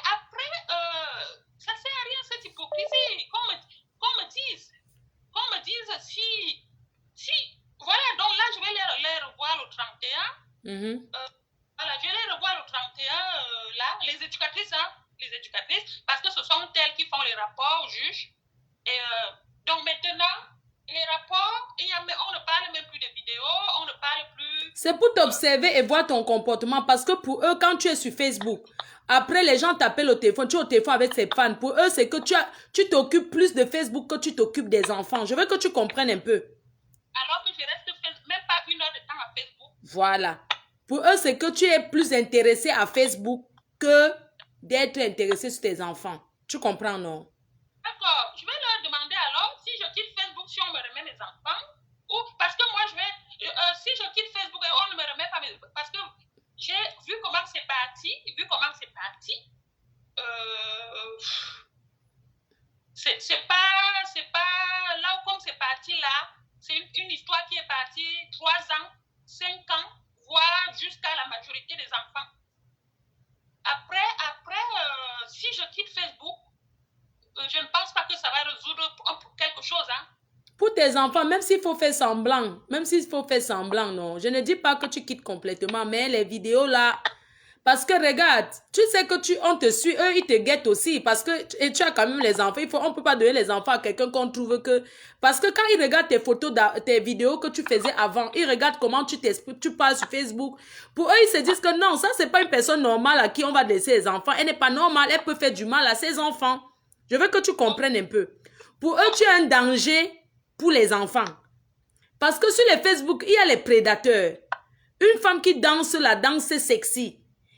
ça ne sert à rien cette hypocrisie. Qu'on me dise si, voilà, donc là, je vais les revoir le 31. Voilà, je vais les revoir le 31, là, les éducatrices, parce que ce sont elles qui font les rapports aux juges. Et donc maintenant, les rapports, on ne parle même plus de vidéos, on ne parle plus... C'est pour t'observer et voir ton comportement parce que pour eux, quand tu es sur Facebook, après les gens t'appellent au téléphone, tu es au téléphone avec ses fans. Pour eux, c'est que tu t'occupes plus de Facebook que tu t'occupes des enfants. Je veux que tu comprennes un peu. Alors que je reste même pas 1 heure de temps à Facebook. Voilà. Pour eux, c'est que tu es plus intéressé à Facebook que d'être intéressé sur tes enfants. Tu comprends, non? D'accord. Je vais leur demander alors si je quitte Facebook, si on me remet mes enfants. Ou parce que moi, si je quitte Facebook et on ne me remet pas mes... Parce que j'ai vu comment c'est parti, 3 ans, 5 ans, voire jusqu'à la majorité des enfants. Après, si je quitte Facebook, je ne pense pas que ça va résoudre quelque chose. Hein. Pour tes enfants, même s'il faut faire semblant, non. Je ne dis pas que tu quittes complètement, mais les vidéos là, parce que regarde, tu sais que on te suit, eux, ils te guettent aussi, parce que et tu as quand même les enfants, on ne peut pas donner les enfants à quelqu'un qu'on trouve que, parce que quand ils regardent tes photos, tes vidéos que tu faisais avant, ils regardent comment tu t'exprimes, tu parles sur Facebook, pour eux, ils se disent que non, ça, c'est pas une personne normale à qui on va laisser les enfants, elle n'est pas normale, elle peut faire du mal à ses enfants. Je veux que tu comprennes un peu. Pour eux, tu es un danger pour les enfants. Parce que sur les Facebook, il y a les prédateurs. Une femme qui danse la danse sexy.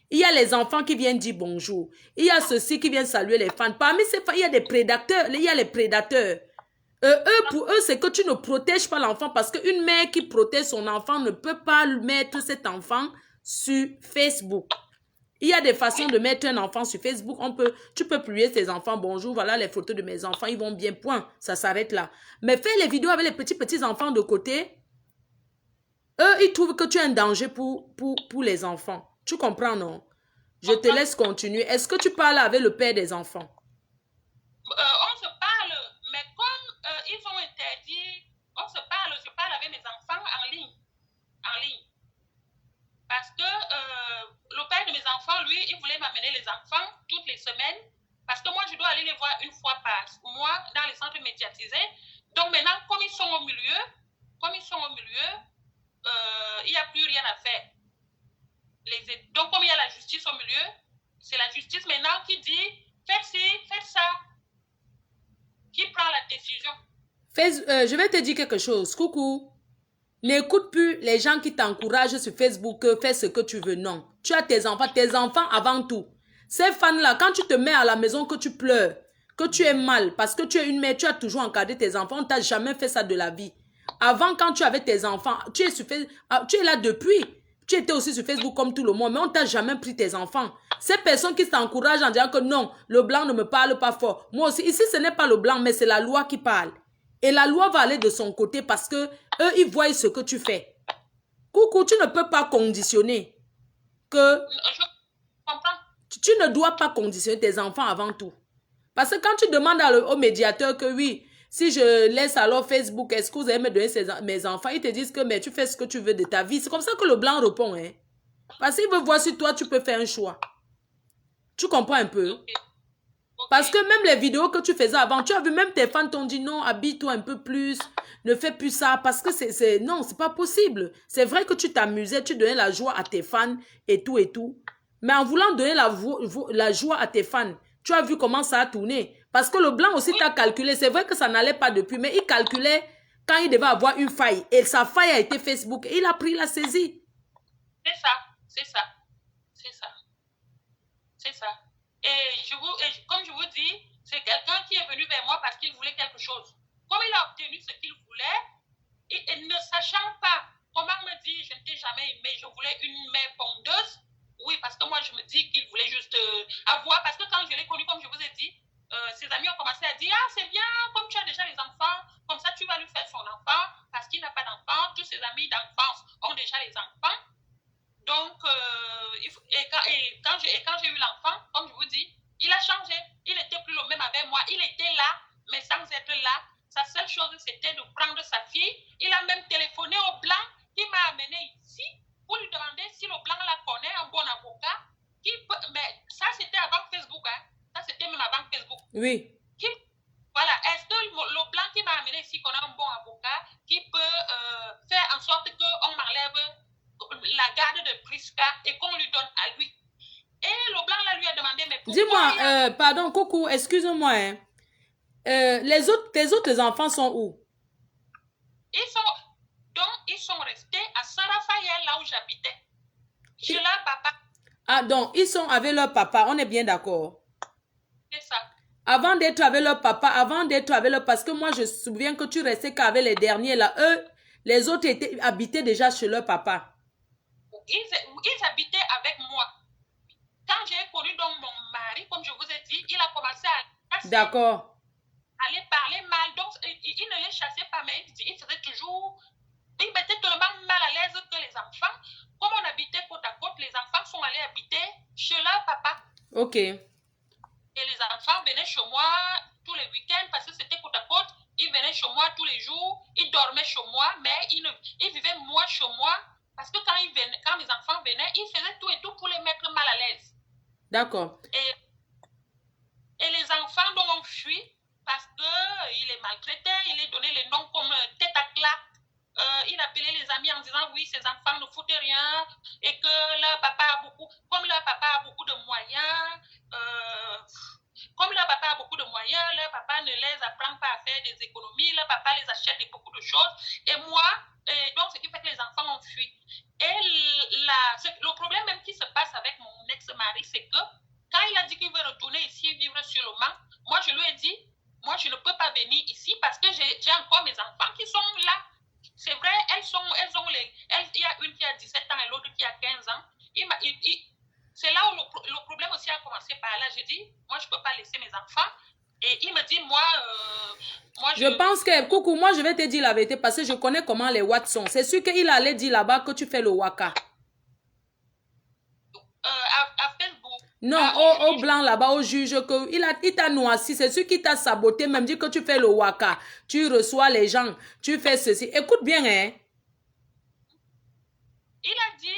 Il y a les enfants qui viennent dire bonjour. Il y a ceux-ci qui viennent saluer les fans. Parmi ces femmes, il y a des prédateurs. Il y a les prédateurs. Pour eux, c'est que tu ne protèges pas l'enfant parce qu'une mère qui protège son enfant ne peut pas mettre cet enfant sur Facebook. Il y a des façons de mettre un enfant sur Facebook. Tu peux publier tes enfants. Bonjour, voilà les photos de mes enfants. Ils vont bien, point. Ça s'arrête là. Mais fais les vidéos avec les petits enfants de côté. Eux, ils trouvent que tu es un danger pour les enfants. Tu comprends, non? Je te laisse continuer. Est-ce que tu parles avec le père des enfants? On se parle, mais comme ils ont interdit, on se parle, je parle avec mes enfants en ligne. Parce que le père de mes enfants, lui, il voulait m'amener les enfants toutes les semaines. Parce que moi, je dois aller les voir une fois par mois dans les centres médiatisés. Donc maintenant, comme ils sont au milieu, il n'y a plus rien à faire. Donc comme il y a la justice au milieu, c'est la justice maintenant qui dit, faites ci, faites ça, qui prend la décision. Je vais te dire quelque chose. Coucou. N'écoute plus les gens qui t'encouragent sur Facebook, fais ce que tu veux. Non. Tu as tes enfants avant tout. Ces fans-là, quand tu te mets à la maison, que tu pleures, que tu es mal, parce que tu es une mère, tu as toujours encadré tes enfants, on ne t'a jamais fait ça de la vie. Avant, quand tu avais tes enfants, tu es là depuis. Tu étais aussi sur Facebook comme tout le monde, mais on ne t'a jamais pris tes enfants. Ces personnes qui t'encouragent en disant que non, le blanc ne me parle pas fort. Moi aussi, ici, ce n'est pas le blanc, mais c'est la loi qui parle. Et la loi va aller de son côté parce que eux, ils voient ce que tu fais. Coucou, tu ne peux pas conditionner que... Je comprends. Tu ne dois pas conditionner tes enfants avant tout. Parce que quand tu demandes au médiateur que oui, si je laisse alors Facebook, est-ce que vous allez me donner mes enfants? Ils te disent que mais tu fais ce que tu veux de ta vie. C'est comme ça que le blanc répond. Hein? Parce qu'il veut voir si toi, tu peux faire un choix. Tu comprends un peu? Okay. Parce que même les vidéos que tu faisais avant, tu as vu, même tes fans t'ont dit non, habille-toi un peu plus, ne fais plus ça. Parce que non, c'est pas possible. C'est vrai que tu t'amusais, tu donnais la joie à tes fans et tout et tout. Mais en voulant donner la joie à tes fans, tu as vu comment ça a tourné. Parce que le blanc aussi t'a calculé. C'est vrai que ça n'allait pas depuis, mais il calculait quand il devait avoir une faille. Et sa faille a été Facebook. Et il a pris la saisie. C'est ça, c'est ça, c'est ça, c'est ça. Et comme je vous dis, c'est quelqu'un qui est venu vers moi parce qu'il voulait quelque chose. Comme il a obtenu ce qu'il voulait, et ne sachant pas comment me dire, je ne t'ai jamais aimé, je voulais une mère pondeuse. Oui, parce que moi, je me dis qu'il voulait juste avoir, parce que quand je l'ai connu, comme je vous ai dit, ses amis ont commencé à dire, ah, c'est bien, comme tu as déjà les enfants, comme ça, tu vas lui faire son enfant, parce qu'il n'a pas d'enfant, tous ses amis d'enfance ont déjà les enfants. Donc, quand j'ai eu l'enfant, comme je vous dis, il a changé. Il n'était plus le même avec moi. Il était là, mais sans être là. Sa seule chose, c'était de prendre sa fille. Il a même téléphoné au blanc qui m'a amené ici pour lui demander si le blanc la connaît, un bon avocat. Mais ça, c'était avant Facebook. Hein. Ça, c'était même avant Facebook. Oui. Voilà. Est-ce que le blanc qui m'a amené ici connaît un bon avocat qui peut faire en sorte qu'on m'enlève la garde de Priska et qu'on lui donne à lui. Et le blanc là lui a demandé, mais pourquoi... Dis-moi, pardon, coucou, excuse-moi. Hein. Tes autres enfants sont où? Ils sont restés à Saint-Raphaël, là où j'habitais. Chez leur papa. Ah, donc, ils sont avec leur papa, on est bien d'accord? C'est ça. Avant d'être avec leur papa, parce que moi, je me souviens que tu restais qu'avec les derniers, là, eux, les autres habitaient déjà chez leur papa. Ils habitaient avec moi. Quand j'ai connu donc mon mari, comme je vous ai dit, il a commencé à passer. D'accord. Aller parler mal. Donc, il ne les chassait pas, mais il faisait toujours... Il mettait tellement mal Ok. Et les enfants venaient chez moi tous les week-ends parce que c'était côte à côte. Ils venaient chez moi tous les jours. Ils dormaient chez moi, mais ils vivaient moins chez moi parce que quand les enfants venaient, ils faisaient tout et tout pour les mettre mal à l'aise. D'accord. Et les enfants dont on fuit parce qu'il les maltraitait, il les donnait les noms comme tête à claque. Il appelait les amis en disant oui, ces enfants ne foutent rien et que leur papa a beaucoup, comme leur papa a beaucoup de moyens, leur papa ne les apprend pas à faire des économies, leur papa les achète beaucoup de choses. Et moi, donc ce qui fait que les enfants ont fui. Et le problème même qui se passe avec mon ex-mari, c'est que quand il a dit qu'il veut retourner ici vivre sur le Mans, moi je lui ai dit, moi je ne peux pas venir ici parce que j'ai encore mes enfants qui sont là. C'est vrai, il y a une qui a 17 ans et l'autre qui a 15 ans. C'est là où le problème aussi a commencé par là. J'ai dit, moi je ne peux pas laisser mes enfants. Et il me dit, moi je pense que, coucou, moi je vais te dire la vérité parce que je connais comment les Watts sont. C'est sûr qu'il allait dire là-bas que tu fais le waka. À Facebook. Non, au blanc là-bas, au juge, il t'a noissi. C'est sûr qu'il t'a saboté, même dit que tu fais le waka. Tu reçois les gens, tu fais ceci. Écoute bien, hein. Il a dit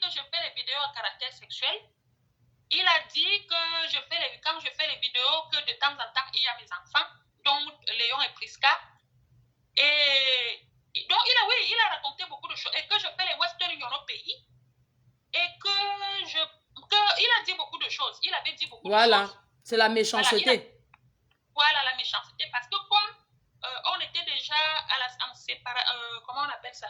que je fais les vidéos à caractère sexuel. Il a dit que quand je fais les vidéos, que de temps en temps, il y a mes enfants, dont Léon et Prisca. Et donc, il a raconté beaucoup de choses. Et que je fais les Western Union au pays. Et il a dit beaucoup de choses. Il avait dit beaucoup de choses. Voilà, c'est la méchanceté. Voilà la méchanceté. Parce que comme on était déjà en séparation, comment on appelle ça?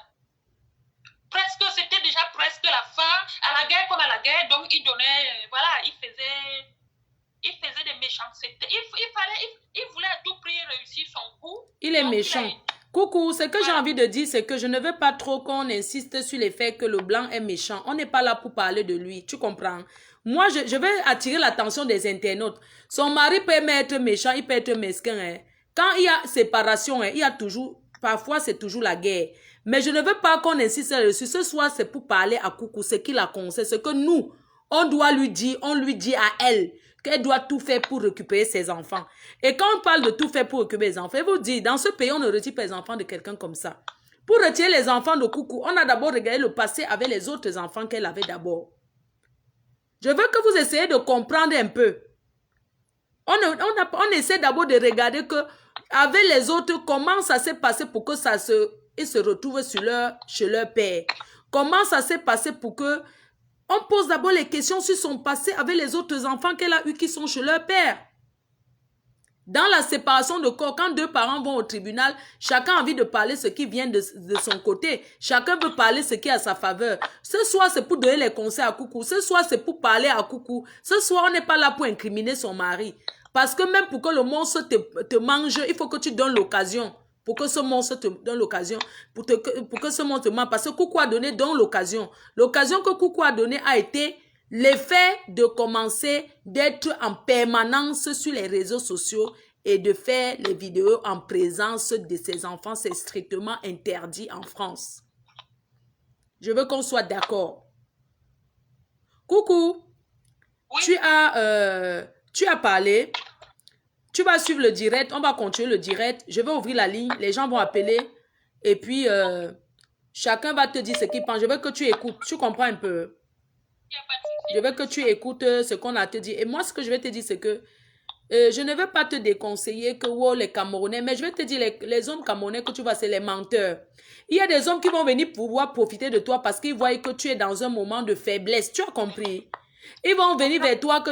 C'était déjà presque la fin, à la guerre comme à la guerre, donc il donnait, voilà, il faisait des méchancetés. Il voulait à tout prix réussir son coup. Il est méchant. Coucou, ce que j'ai envie de dire, c'est que je ne veux pas trop qu'on insiste sur le fait que le blanc est méchant. On n'est pas là pour parler de lui, tu comprends? Moi, je vais attirer l'attention des internautes. Son mari peut être méchant, il peut être mesquin. Hein. Quand il y a séparation, hein, il y a toujours, parfois c'est toujours la guerre. Mais je ne veux pas qu'on insiste là-dessus. Ce soir, c'est pour parler à Coucou, ce qu'il a conseillé, ce que nous, on doit lui dire, on lui dit à elle qu'elle doit tout faire pour récupérer ses enfants. Et quand on parle de tout faire pour récupérer les enfants, je vous dis, dans ce pays, on ne retire pas les enfants de quelqu'un comme ça. Pour retirer les enfants de Coucou, on a d'abord regardé le passé avec les autres enfants qu'elle avait d'abord. Je veux que vous essayez de comprendre un peu. On essaie d'abord de regarder que avec les autres, comment ça s'est passé pour que ils se retrouvent chez leur père. Comment ça s'est passé pour que on pose d'abord les questions sur son passé avec les autres enfants qu'elle a eus qui sont chez leur père. Dans la séparation de corps, quand deux parents vont au tribunal, chacun a envie de parler ce qui vient de son côté. Chacun veut parler ce qui est à sa faveur. Ce soir, c'est pour donner les conseils à Coucou. Ce soir, c'est pour parler à Coucou. Ce soir, on n'est pas là pour incriminer son mari. Parce que même pour que le monstre te mange, il faut que tu donnes l'occasion. Pour que ce monstre te donne l'occasion. Pour que ce monstre te mange. Parce que Coucou a donné donc l'occasion. L'occasion que Coucou a donnée a été l'effet de commencer d'être en permanence sur les réseaux sociaux et de faire les vidéos en présence de ses enfants. C'est strictement interdit en France. Je veux qu'on soit d'accord. Coucou. Oui. Tu as parlé. Tu vas suivre le direct. On va continuer le direct. Je vais ouvrir la ligne. Les gens vont appeler. Et puis, chacun va te dire ce qu'il pense. Je veux que tu écoutes. Tu comprends un peu? Je veux que tu écoutes ce qu'on a te dit. Et moi, ce que je vais te dire, c'est que je ne veux pas te déconseiller que les Camerounais, mais je vais te dire, les hommes camerounais que tu vois, c'est les menteurs. Il y a des hommes qui vont venir pouvoir profiter de toi parce qu'ils voient que tu es dans un moment de faiblesse. Tu as compris? Ils vont venir vers toi que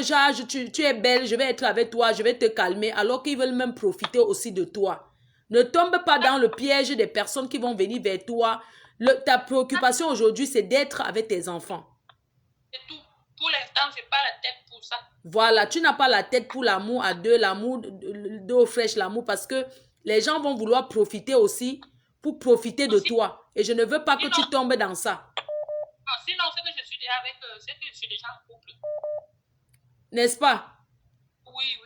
tu es belle, je vais être avec toi, je vais te calmer, alors qu'ils veulent même profiter aussi de toi. Ne tombe pas dans le piège des personnes qui vont venir vers toi. Ta préoccupation aujourd'hui, c'est d'être avec tes enfants. C'est tout. Pour l'instant, je n'ai pas la tête pour ça. Voilà, tu n'as pas la tête pour l'amour à deux, l'amour d'eau fraîche, l'amour, parce que les gens vont vouloir profiter aussi pour profiter de toi. Et je ne veux pas que tu tombes dans ça. Non, sinon, c'est que je suis déjà c'est que je suis déjà en couple. N'est-ce pas? Oui.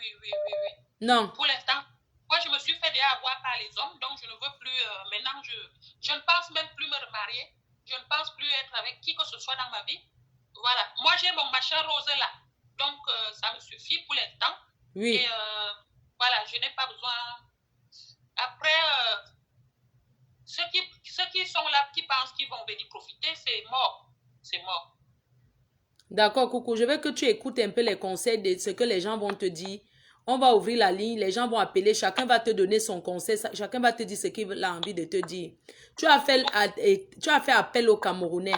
Non. Pour l'instant, moi, je me suis fait déjà avoir par les hommes, donc je ne veux plus, maintenant, je ne pense même plus me remarier. Je ne pense plus être avec qui que ce soit dans ma vie. Voilà. Moi, j'ai mon machin rose là. Donc, ça me suffit pour l'instant. Oui. Et voilà, je n'ai pas besoin. Après, ceux qui sont là, qui pensent qu'ils vont venir profiter, c'est mort. C'est mort. D'accord, Coucou. Je veux que tu écoutes un peu les conseils de ce que les gens vont te dire. On va ouvrir la ligne, les gens vont appeler, chacun va te donner son conseil, chacun va te dire ce qu'il a envie de te dire. Tu as fait appel aux Camerounais.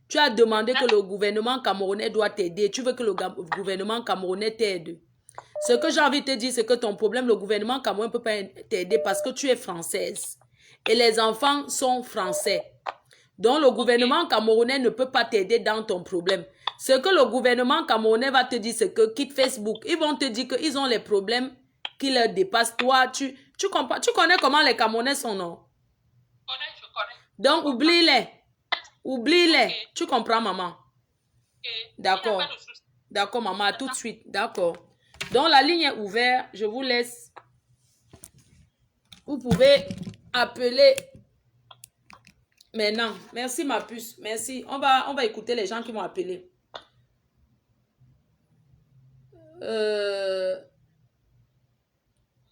Tu as demandé que le gouvernement camerounais doit t'aider. Tu veux que le gouvernement camerounais t'aide. Ce que j'ai envie de te dire, c'est que ton problème, le gouvernement camerounais ne peut pas t'aider parce que tu es française. Et les enfants sont français. Donc, le gouvernement camerounais ne peut pas t'aider dans ton problème. Ce que le gouvernement camerounais va te dire, c'est que quitte Facebook. Ils vont te dire qu'ils ont les problèmes qui leur dépassent. Toi, tu connais comment les Camerounais sont, non? Je connais. Donc, oublie-les. Oublie-les. Okay. Tu comprends, maman? Okay. D'accord. D'accord, maman. À tout de suite. D'accord. Donc, la ligne est ouverte. Je vous laisse. Vous pouvez appeler maintenant. Merci, ma puce. Merci. On va écouter les gens qui vont appeler.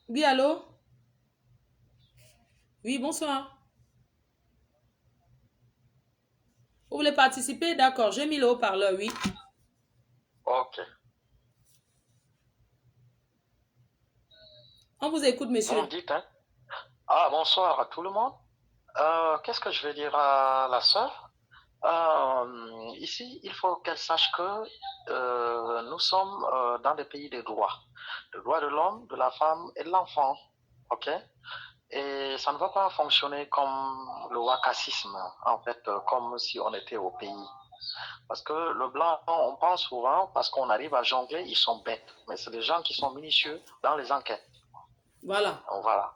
Oui, allô? Oui, bonsoir. Vous voulez participer? D'accord, j'ai mis le haut-parleur, oui. Ok. On vous écoute, monsieur. Bon, dites, hein? Ah, bonsoir à tout le monde. Qu'est-ce que je vais dire à la sœur? Ici, il faut qu'elle sache que nous sommes dans des pays de droits. Le droit de l'homme, de la femme et de l'enfant. Ok? Et ça ne va pas fonctionner comme le wakassisme, en fait, comme si on était au pays. Parce que le blanc, on pense souvent, parce qu'on arrive à jongler, ils sont bêtes. Mais c'est des gens qui sont minutieux dans les enquêtes. Voilà. Donc, voilà.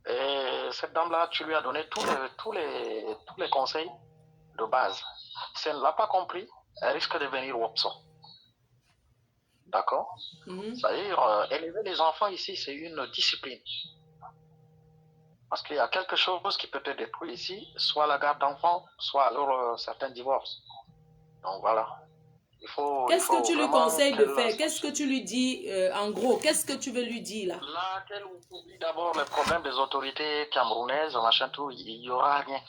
Et cette dame-là, tu lui as donné tous les conseils de base. Si elle ne l'a pas compris, elle risque de devenir Wopso. D'accord? C'est-à-dire, élever les enfants ici, c'est une discipline. Parce qu'il y a quelque chose qui peut te détruire ici, soit la garde d'enfants, soit alors certains divorces. Donc voilà. Qu'est-ce que tu lui conseilles de faire? Qu'est-ce que tu lui dis en gros? Qu'est-ce que tu veux lui dire là? Là, qu'elle oublie d'abord les problèmes des autorités camerounaises, machin tout, il n'y aura rien.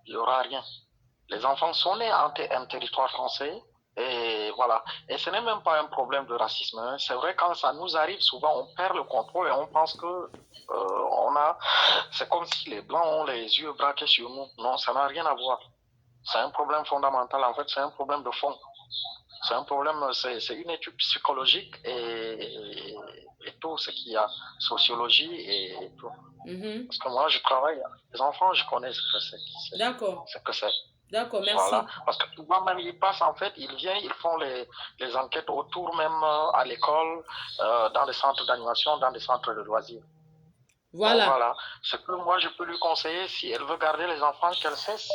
Il n'y aura rien. Les enfants sont nés en territoire français et voilà. Et ce n'est même pas un problème de racisme. Hein. C'est vrai, quand ça nous arrive, souvent on perd le contrôle et on pense que c'est comme si les Blancs ont les yeux braqués sur nous. Non, ça n'a rien à voir. C'est un problème fondamental. En fait, c'est un problème de fond. C'est un problème, c'est une étude psychologique et tout ce qu'il y a, sociologie et tout. Parce que moi, je travaille avec les enfants, je connais ce que c'est. D'accord. Ce que c'est. D'accord, merci. Voilà. Parce que souvent même, ils passent, en fait, ils viennent, ils font les enquêtes autour même à l'école, dans les centres d'animation, dans les centres de loisirs. Voilà. Donc, voilà. Ce que moi, je peux lui conseiller, si elle veut garder les enfants, qu'elle cesse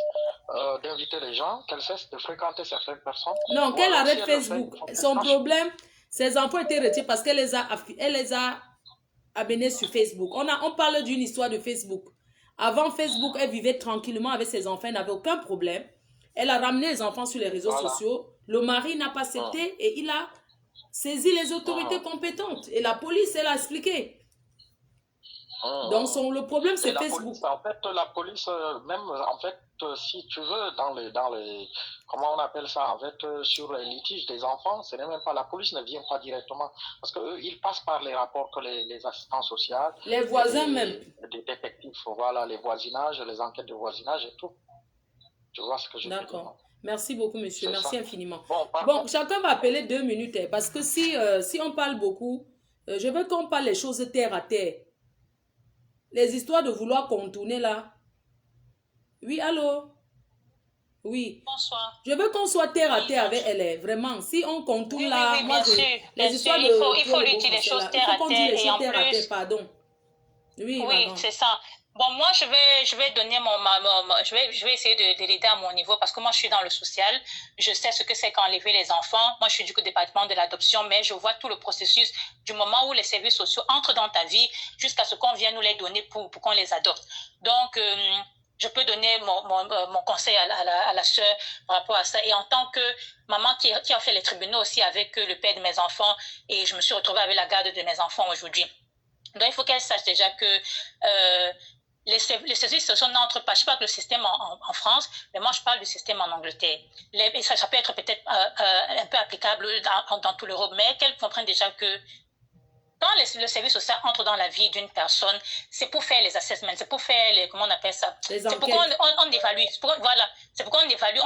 d'inviter les gens, qu'elle cesse de fréquenter certaines personnes. Non, qu'elle arrête Facebook. Son problème, ses enfants étaient retirés parce qu'elle les a abonnés sur Facebook. On parle d'une histoire de Facebook. Avant Facebook, elle vivait tranquillement avec ses enfants, elle n'avait aucun problème. Elle a ramené les enfants sur les réseaux sociaux. Le mari n'a pas accepté et il a saisi les autorités compétentes. Et la police, elle a expliqué. Donc, le problème, c'est Facebook. Police, en fait, la police, même, en fait, si tu veux, dans les comment on appelle ça, en fait, sur les litiges des enfants, ce n'est même pas, la police ne vient pas directement, parce qu'eux, ils passent par les rapports que les assistants sociaux, les voisins même, des détectives, voilà, les voisinages, les enquêtes de voisinage et tout. Tu vois ce que je veux dire? D'accord. Merci beaucoup, monsieur. Merci ça. Infiniment. Bon, chacun va appeler 2 minutes, parce que si on parle beaucoup, je veux qu'on parle les choses terre à terre. Les histoires de vouloir contourner là. Oui, allô? Oui. Bonsoir. Je veux qu'on soit terre à terre avec elle. Vraiment, si on contourne là, oui, bien sûr. Les histoires il faut lui dire les choses terre à terre et en plus. Pardon. Oui, c'est ça. Bon, moi, je vais donner je vais essayer de l'aider à mon niveau parce que moi, je suis dans le social. Je sais ce que c'est qu'enlever les enfants. Moi, je suis du département de l'adoption, mais je vois tout le processus du moment où les services sociaux entrent dans ta vie jusqu'à ce qu'on vienne nous les donner pour qu'on les adopte. Donc, je peux donner mon conseil à la sœur par rapport à ça. Et en tant que maman qui a fait les tribunaux aussi avec le père de mes enfants, et je me suis retrouvée avec la garde de mes enfants aujourd'hui. Donc, il faut qu'elle sache déjà que les services sociaux n'entrent pas. Je parle le système en France, mais moi, je parle du système en Angleterre. Ça peut être peut-être un peu applicable dans tout l'Europe, mais qu'elles comprennent déjà que quand le service social entre dans la vie d'une personne, c'est pour faire les assessments, c'est pour faire les, comment on appelle ça? C'est pourquoi on évalue. Voilà. C'est pourquoi on évalue,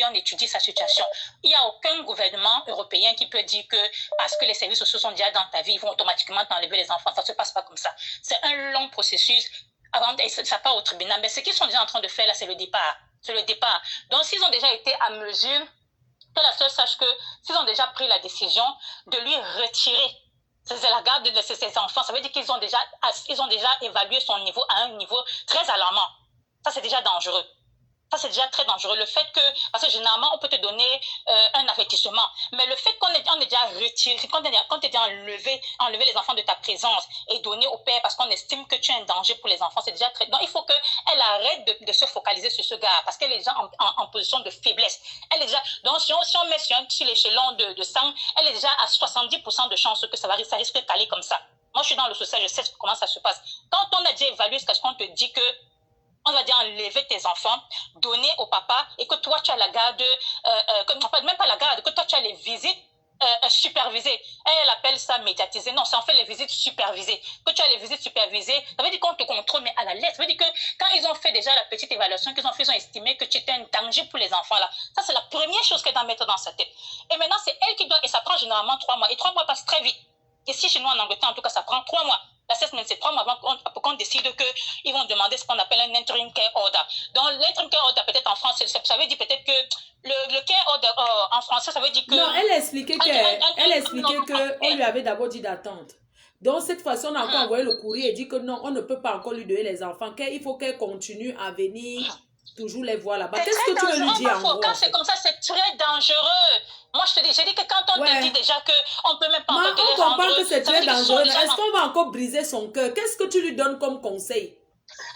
on étudie sa situation. Il n'y a aucun gouvernement européen qui peut dire que parce que les services sociaux sont déjà dans ta vie, ils vont automatiquement t'enlever les enfants. Ça ne se passe pas comme ça. C'est un long processus. Ça part au tribunal. Mais ce qu'ils sont déjà en train de faire là, c'est le départ. C'est le départ. Donc, s'ils ont déjà été à mesure, que la sœur sache que s'ils ont déjà pris la décision de lui retirer c'est la garde de ses enfants. Ça veut dire qu'ils ont déjà évalué son niveau à un niveau très alarmant. Ça, c'est déjà dangereux. Ça, c'est déjà très dangereux. Le fait que, parce que généralement, on peut te donner un avertissement, mais le fait qu'on ait déjà retiré, qu'on ait déjà enlevé les enfants de ta présence et donné au père parce qu'on estime que tu es un danger pour les enfants, c'est déjà très... Donc, il faut qu'elle arrête de se focaliser sur ce gars parce qu'elle est déjà en position de faiblesse. Elle est déjà... Donc, si on met sur l'échelon de 100, elle est déjà à 70% de chances que ça risque de caler comme ça. Moi, je suis dans le social, je sais comment ça se passe. Quand on a déjà évalué ce qu'on te dit que on va dire enlever tes enfants, donner au papa et que toi tu as la garde, même pas la garde, que toi tu as les visites supervisées. Elle appelle ça médiatisé. Non, c'est en fait les visites supervisées. Que tu as les visites supervisées, ça veut dire qu'on te contrôle, mais à la lettre. Ça veut dire que quand ils ont fait déjà la petite évaluation qu'ils ont fait, ils ont estimé que tu étais un danger pour les enfants là. Ça, c'est la première chose qu'elle doit mettre dans sa tête. Et maintenant, c'est elle qui doit, et ça prend généralement 3 mois. Et 3 mois passent très vite. Ici, chez nous en Angleterre, en tout cas, ça prend 3 mois. L'assessment, c'est 3 mois avant qu'on décide qu'ils vont demander ce qu'on appelle un interim care order. Donc, l'interim care order, peut-être en France, ça veut dire peut-être que le care order en français, ça veut dire que... Non, elle expliquait qu'on lui avait d'abord dit d'attendre. Donc, cette fois-ci, on a encore envoyé le courrier et dit que non, on ne peut pas encore lui donner les enfants, qu'il faut qu'elle continue à venir toujours les voir là-bas. Qu'est-ce que tu veux lui dire en gros? Quand c'est comme ça, c'est très dangereux. Moi, je te dis, j'ai dit que quand on te dit déjà qu'on ne peut même pas encore te les rendre... On comprend que c'est très dangereux. Est-ce qu'on va encore briser son cœur? Qu'est-ce que tu lui donnes comme conseil?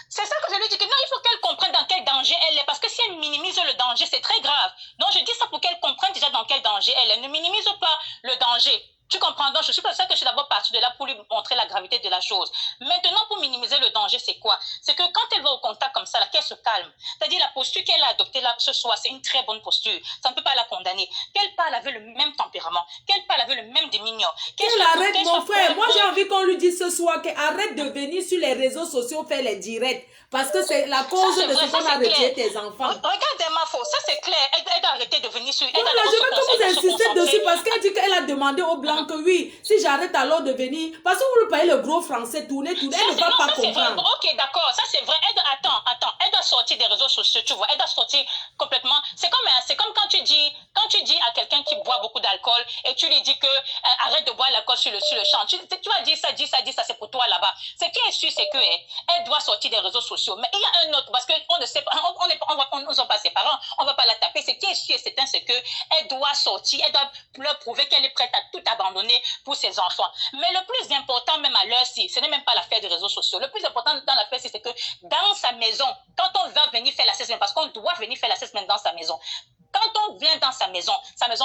C'est ça que je lui dis, que non, il faut qu'elle comprenne dans quel danger elle est, parce que si elle minimise le danger, c'est très grave. Donc, je dis ça pour qu'elle comprenne déjà dans quel danger elle est. Elle ne minimise pas le danger. Tu comprends? Donc, je suis pour ça que je suis d'abord partie de là pour lui montrer la gravité de la chose. Maintenant, pour minimiser le danger, c'est quoi? C'est que quand elle va au contact comme ça, là, qu'elle se calme. C'est-à-dire, la posture qu'elle a adoptée là ce soir, c'est une très bonne posture. Ça ne peut pas la condamner. Qu'elle parle avec le même tempérament. Qu'elle parle avec le même déminion. Qu'elle arrête, mon frère. Moi, j'ai envie qu'on lui dise ce soir qu'elle arrête de venir sur les réseaux sociaux faire les directs. Parce que c'est la cause de ce qu'on a retiré tes enfants. Regarde, ma faute. Ça, c'est clair. Elle doit arrêter de venir sur... Non, là, je veux que vous insistez dessus parce qu'elle dit qu'elle a demandé aux Blancs que oui, si j'arrête alors de venir, parce que vous lui payez le gros français, tourner, elle ne va pas comprendre. Ok, d'accord, ça c'est vrai. Attends, elle doit sortir des réseaux sociaux, tu vois, elle doit sortir complètement. C'est comme quand tu dis à quelqu'un qui boit beaucoup d'alcool et tu lui dis que arrête de boire l'alcool sur le champ. Tu vas dire ça, c'est pour toi là-bas. Ce qui est sûr, c'est que elle doit sortir des réseaux sociaux. Mais il y a un autre, parce qu'on ne sait pas, on ne sont pas ses parents, on ne va pas la taper. Ce qui est sûr, c'est que elle doit sortir, elle doit leur prouver qu'elle est prête à tout abandonner pour ses enfants. Mais le plus important, même à l'heure-ci, ce n'est même pas l'affaire des réseaux sociaux. Le plus important dans l'affaire-ci, c'est que dans sa maison, quand on va venir faire l'assessment, parce qu'on doit venir faire l'assessment dans sa maison, quand on vient dans sa maison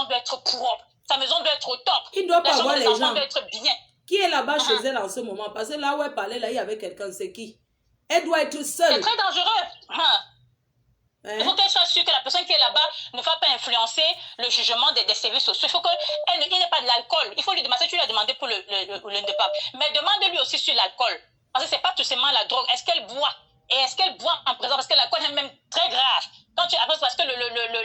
doit être propre, sa maison doit être au top. Il doit pas avoir les gens. Doit être bien. Qui est là-bas chez elle en ce moment? Parce que là où elle parlait, là, il y avait quelqu'un, c'est qui? Elle doit être seule. C'est très dangereux. Il faut qu'elle soit sûre que la personne qui est là-bas ne va pas influencer le jugement des services sociaux. Il faut qu'elle n'ait pas de l'alcool. Il faut lui demander, tu lui as demandé pour le départ. Mais demande-lui aussi sur l'alcool. Parce que ce n'est pas tout simplement la drogue. Est-ce qu'elle boit? Et est-ce qu'elle boit en présence? Parce que l'alcool est même très grave. Parce que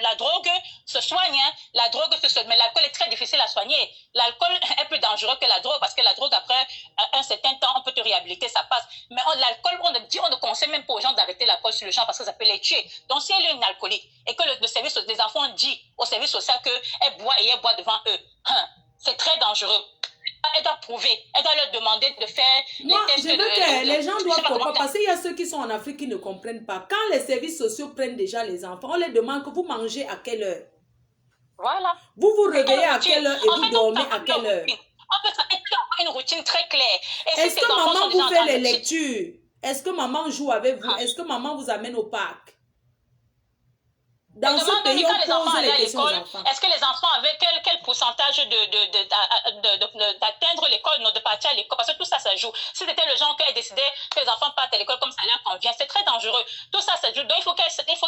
la drogue se soigne, hein. La drogue se soigne, mais l'alcool est très difficile à soigner. L'alcool est plus dangereux que la drogue, parce que la drogue, après un certain temps, on peut te réhabiliter, ça passe. Mais l'alcool, on ne conseille même pas aux gens d'arrêter l'alcool sur le champ, parce que ça peut les tuer. Donc, si elle est une alcoolique, et que le service des enfants dit au service social qu'elle boit et elle boit devant eux, c'est très dangereux. Elle doit prouver, elle doit leur demander de faire les tests. Je veux que les gens doivent comprendre, parce qu'il y a ceux qui sont en Afrique qui ne comprennent pas. Quand les services sociaux prennent déjà les enfants, on les demande que vous mangez à quelle heure. Voilà. Vous vous réveillez à quelle heure et vous dormez à quelle heure. En fait, ça est une routine très claire. Est-ce que maman vous fait les lectures? Est-ce que maman joue avec vous? Est-ce que maman vous amène au parc? Dans ce pays, on pose les questions aux enfants. Est-ce que les enfants avaient quel pourcentage d'atteindre l'école, de partir à l'école? Parce que tout ça, ça joue. Si c'était le genre qu'elle décidait que les enfants partent à l'école comme ça leur convient, c'est très dangereux. Tout ça, ça joue. Donc, il faut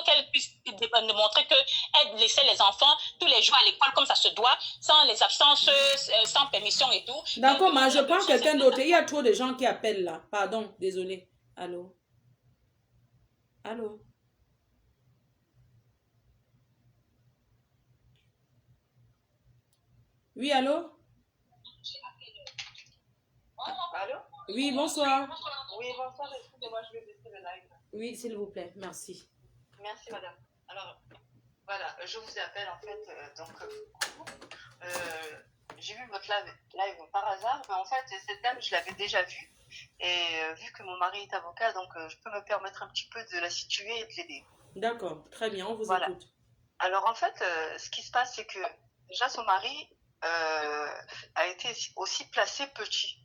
qu'elle puisse démontrer qu'elle laissait les enfants tous les jours à l'école comme ça se doit, sans les absences, sans permission et tout. D'accord, mais je prends quelqu'un d'autre. Il y a trop de gens qui appellent là. Pardon, désolé. Allô? Allô? Oui, allô? Allô? Oui, bonsoir. Oui, bonsoir, excusez-moi, je vais baisser le live. Oui, s'il vous plaît, merci. Merci, madame. Alors, voilà, je vous appelle en fait, j'ai vu votre live par hasard, mais en fait, cette dame, je l'avais déjà vue. Et vu que mon mari est avocat, donc je peux me permettre un petit peu de la situer et de l'aider. D'accord, très bien, on vous Voilà. écoute. Alors, en fait, ce qui se passe, c'est que déjà, son mari a été aussi placé petit.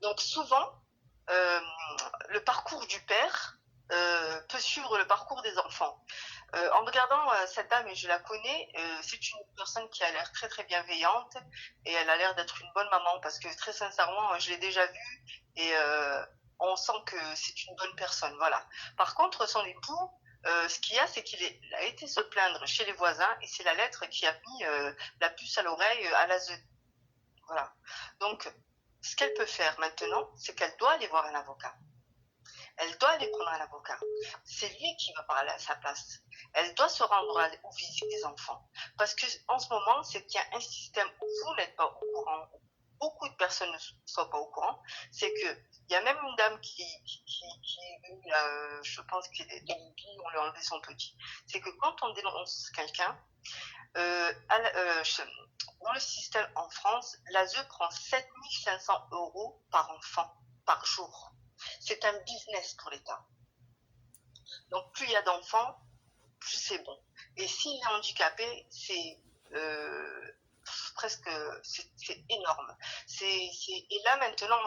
Donc souvent, le parcours du père peut suivre le parcours des enfants. En regardant cette dame, et je la connais, c'est une personne qui a l'air très très bienveillante et elle a l'air d'être une bonne maman parce que très sincèrement, je l'ai déjà vue et on sent que c'est une bonne personne. Voilà. Par contre, son époux, ce qu'il y a, c'est qu'il a été se plaindre chez les voisins et c'est la lettre qui a mis la puce à l'oreille à l'ASE. Voilà. Donc, ce qu'elle peut faire maintenant, c'est qu'elle doit aller voir un avocat. Elle doit aller prendre un avocat. C'est lui qui va parler à sa place. Elle doit se rendre aux visites des enfants. Parce que en ce moment, c'est qu'il y a un système où vous n'êtes pas au courant, beaucoup de personnes ne sont pas au courant, c'est qu'il y a même une dame qui est venue, je pense qu'il est de Libye, on lui a enlevé son petit. C'est que quand on dénonce quelqu'un, dans le système en France, l'ASE prend 7 500 € par enfant, par jour. C'est un business pour l'État. Donc, plus il y a d'enfants, plus c'est bon. Et s'il est handicapé, c'est presque, c'est énorme. Et là, maintenant,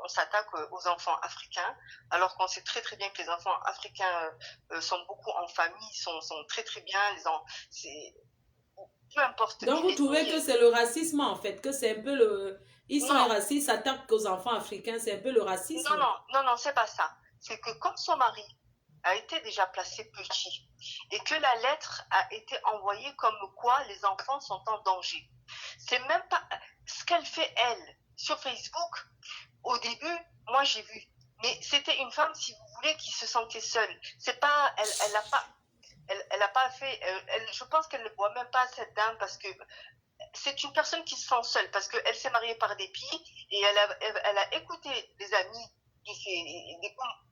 on s'attaque aux enfants africains, alors qu'on sait très très bien que les enfants africains sont beaucoup en famille, sont très très bien. Peu importe. Donc, vous trouvez que c'est le racisme, en fait, que c'est un peu le... Ils sont racistes, s'attaquent aux enfants africains, c'est un peu le racisme. Non, c'est pas ça. C'est que comme son mari a été déjà placé petit et que la lettre a été envoyée comme quoi les enfants sont en danger. C'est même pas ce qu'elle fait, elle, sur Facebook. Au début, moi j'ai vu. Mais c'était une femme, si vous voulez, qui se sentait seule. C'est pas... Elle a pas fait... je pense qu'elle ne voit même pas cette dame parce que c'est une personne qui se sent seule parce qu'elle s'est mariée par dépit et elle a écouté des amis,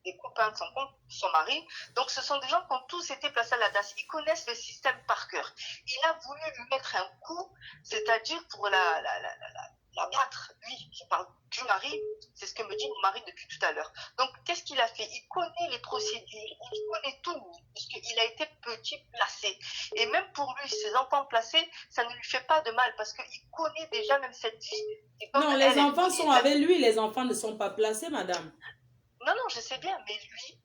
des copains de son mari. Donc ce sont des gens qui ont tous été placés à la DAS. Ils connaissent le système par cœur. Il a voulu lui mettre un coup, c'est-à-dire pour la battre, lui qui parle du mari, c'est ce que me dit mon mari depuis tout à l'heure. Donc qu'est-ce qu'il a fait? Il connaît les procédures, il connaît tout, puisqu'il a été petit placé. Et même pour lui, ses enfants placés, ça ne lui fait pas de mal, parce qu'il connaît déjà même cette vie. Non, les enfants sont avec lui, les enfants ne sont pas placés, madame. Non, je sais bien, mais lui,